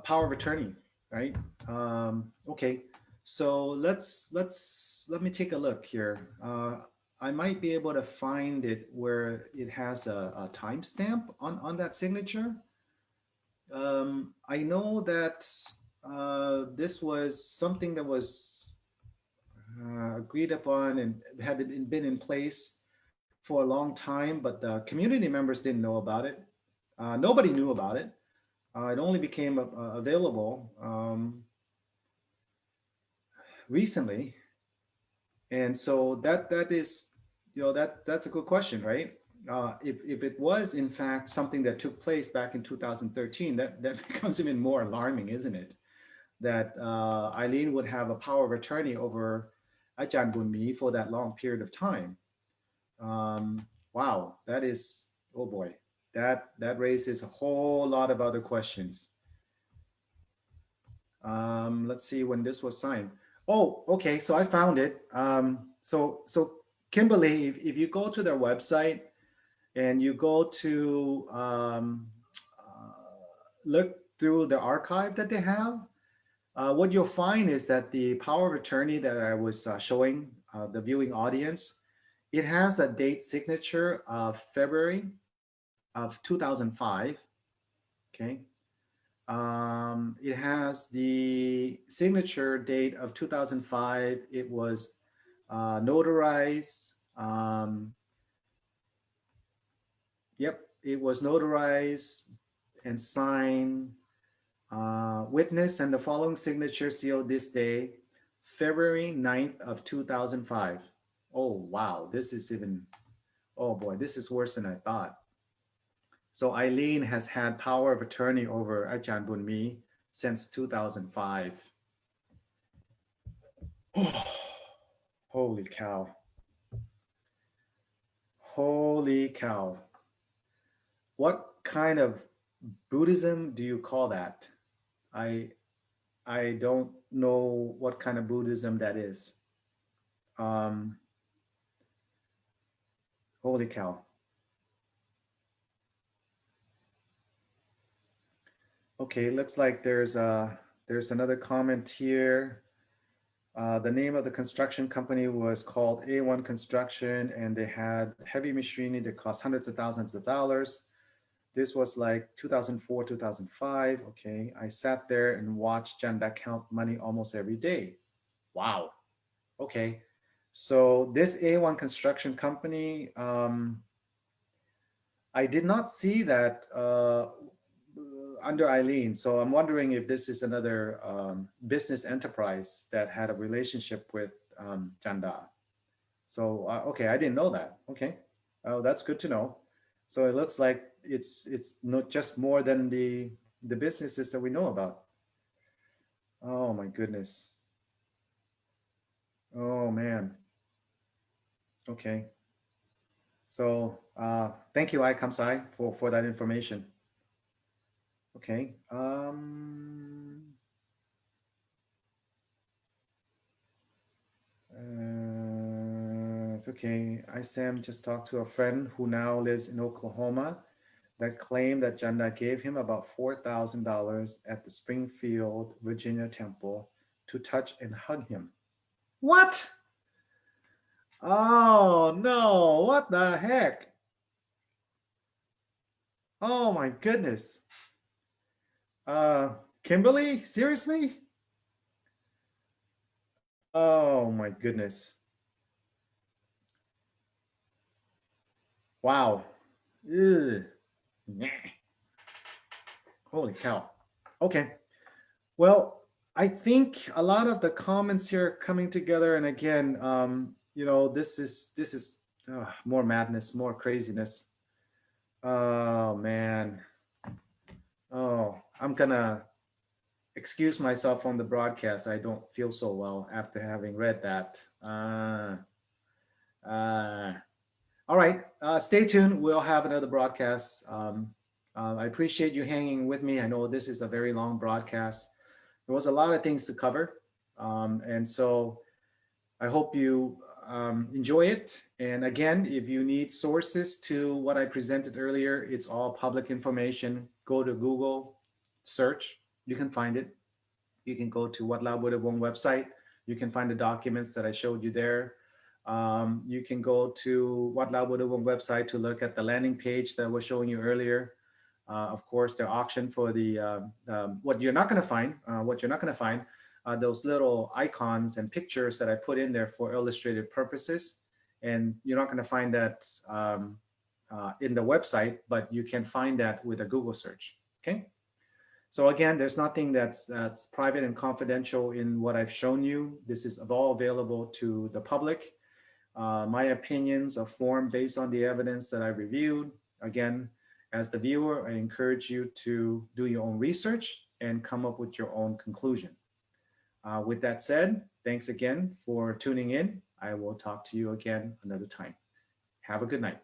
power of attorney right? Okay, so let me take a look here. I might be able to find it where it has a timestamp on that signature. I know that this was something that was agreed upon and had been in place for a long time, but the community members didn't know about it. Nobody knew about it. It only became available recently, and so that is, that's a good question, right? If it was in fact something that took place back in 2013, that becomes even more alarming, isn't it? That Eileen would have a power of attorney over Ajahn Bunmi for that long period of time. Wow, that is, oh boy, that raises a whole lot of other questions. Let's see when this was signed. Oh, okay, so I found it. So Kimberly, if you go to their website and you go to look through the archive that they have, what you'll find is that the power of attorney that I was showing the viewing audience, it has a date signature of February of 2005. Okay. It has the signature date of 2005. It was notarized. Yep, it was notarized and signed. Witness and the following signature sealed this day, February 9th of 2005. Oh, wow. This is even, oh boy, this is worse than I thought. So Eileen has had power of attorney over Ajahn Bunmi since 2005. Oh, holy cow. Holy cow. What kind of Buddhism do you call that? I I don't know what kind of Buddhism that is. Um, Holy cow. Okay, looks like there's another comment here. The name of the construction company was called A1 Construction, and they had heavy machinery that cost hundreds of thousands of dollars. This was like 2004, 2005. Okay, I sat there and watched Janda count money almost every day. Wow. Okay, so this A1 Construction Company, I did not see that under Eileen. So I'm wondering if this is another business enterprise that had a relationship with Janda. So, okay, I didn't know that. Okay, that's good to know. So it looks like it's not just more than the businesses that we know about. Oh my goodness. Oh man. Okay. So thank you, I Kamsai, for that information. Okay. It's okay. I Sam just talked to a friend who now lives in Oklahoma that claimed that Janda gave him about $4,000 at the Springfield, Virginia temple to touch and hug him. What? Oh no, what the heck? Oh my goodness. Uh, Kimberly, seriously? Oh my goodness. Wow. Ugh. Nah. Holy cow. Okay. Well, I think a lot of the comments here are coming together, and again, this is more madness, more craziness. Oh man. Oh, I'm gonna excuse myself from the broadcast. I don't feel so well after having read that. Uh, all right, stay tuned. We'll have another broadcast. I appreciate you hanging with me. I know this is a very long broadcast. There was a lot of things to cover. And so I hope you enjoy it. And again, if you need sources to what I presented earlier, it's all public information. Go to Google, search, you can find it. You can go to Wat Lao Buddhavong website. You can find the documents that I showed you there. You can go to Wat Lao Buddhavong website to look at the landing page that I was showing you earlier. Of course, the auction for the what you're not going to find. What you're not going to find those little icons and pictures that I put in there for illustrative purposes, and you're not going to find that in the website, but you can find that with a Google search. Okay. So again, there's nothing that's private and confidential in what I've shown you. This is all available to the public. My opinions are formed based on the evidence that I've reviewed. Again, as the viewer, I encourage you to do your own research and come up with your own conclusion. With that said, thanks again for tuning in. I will talk to you again another time. Have a good night.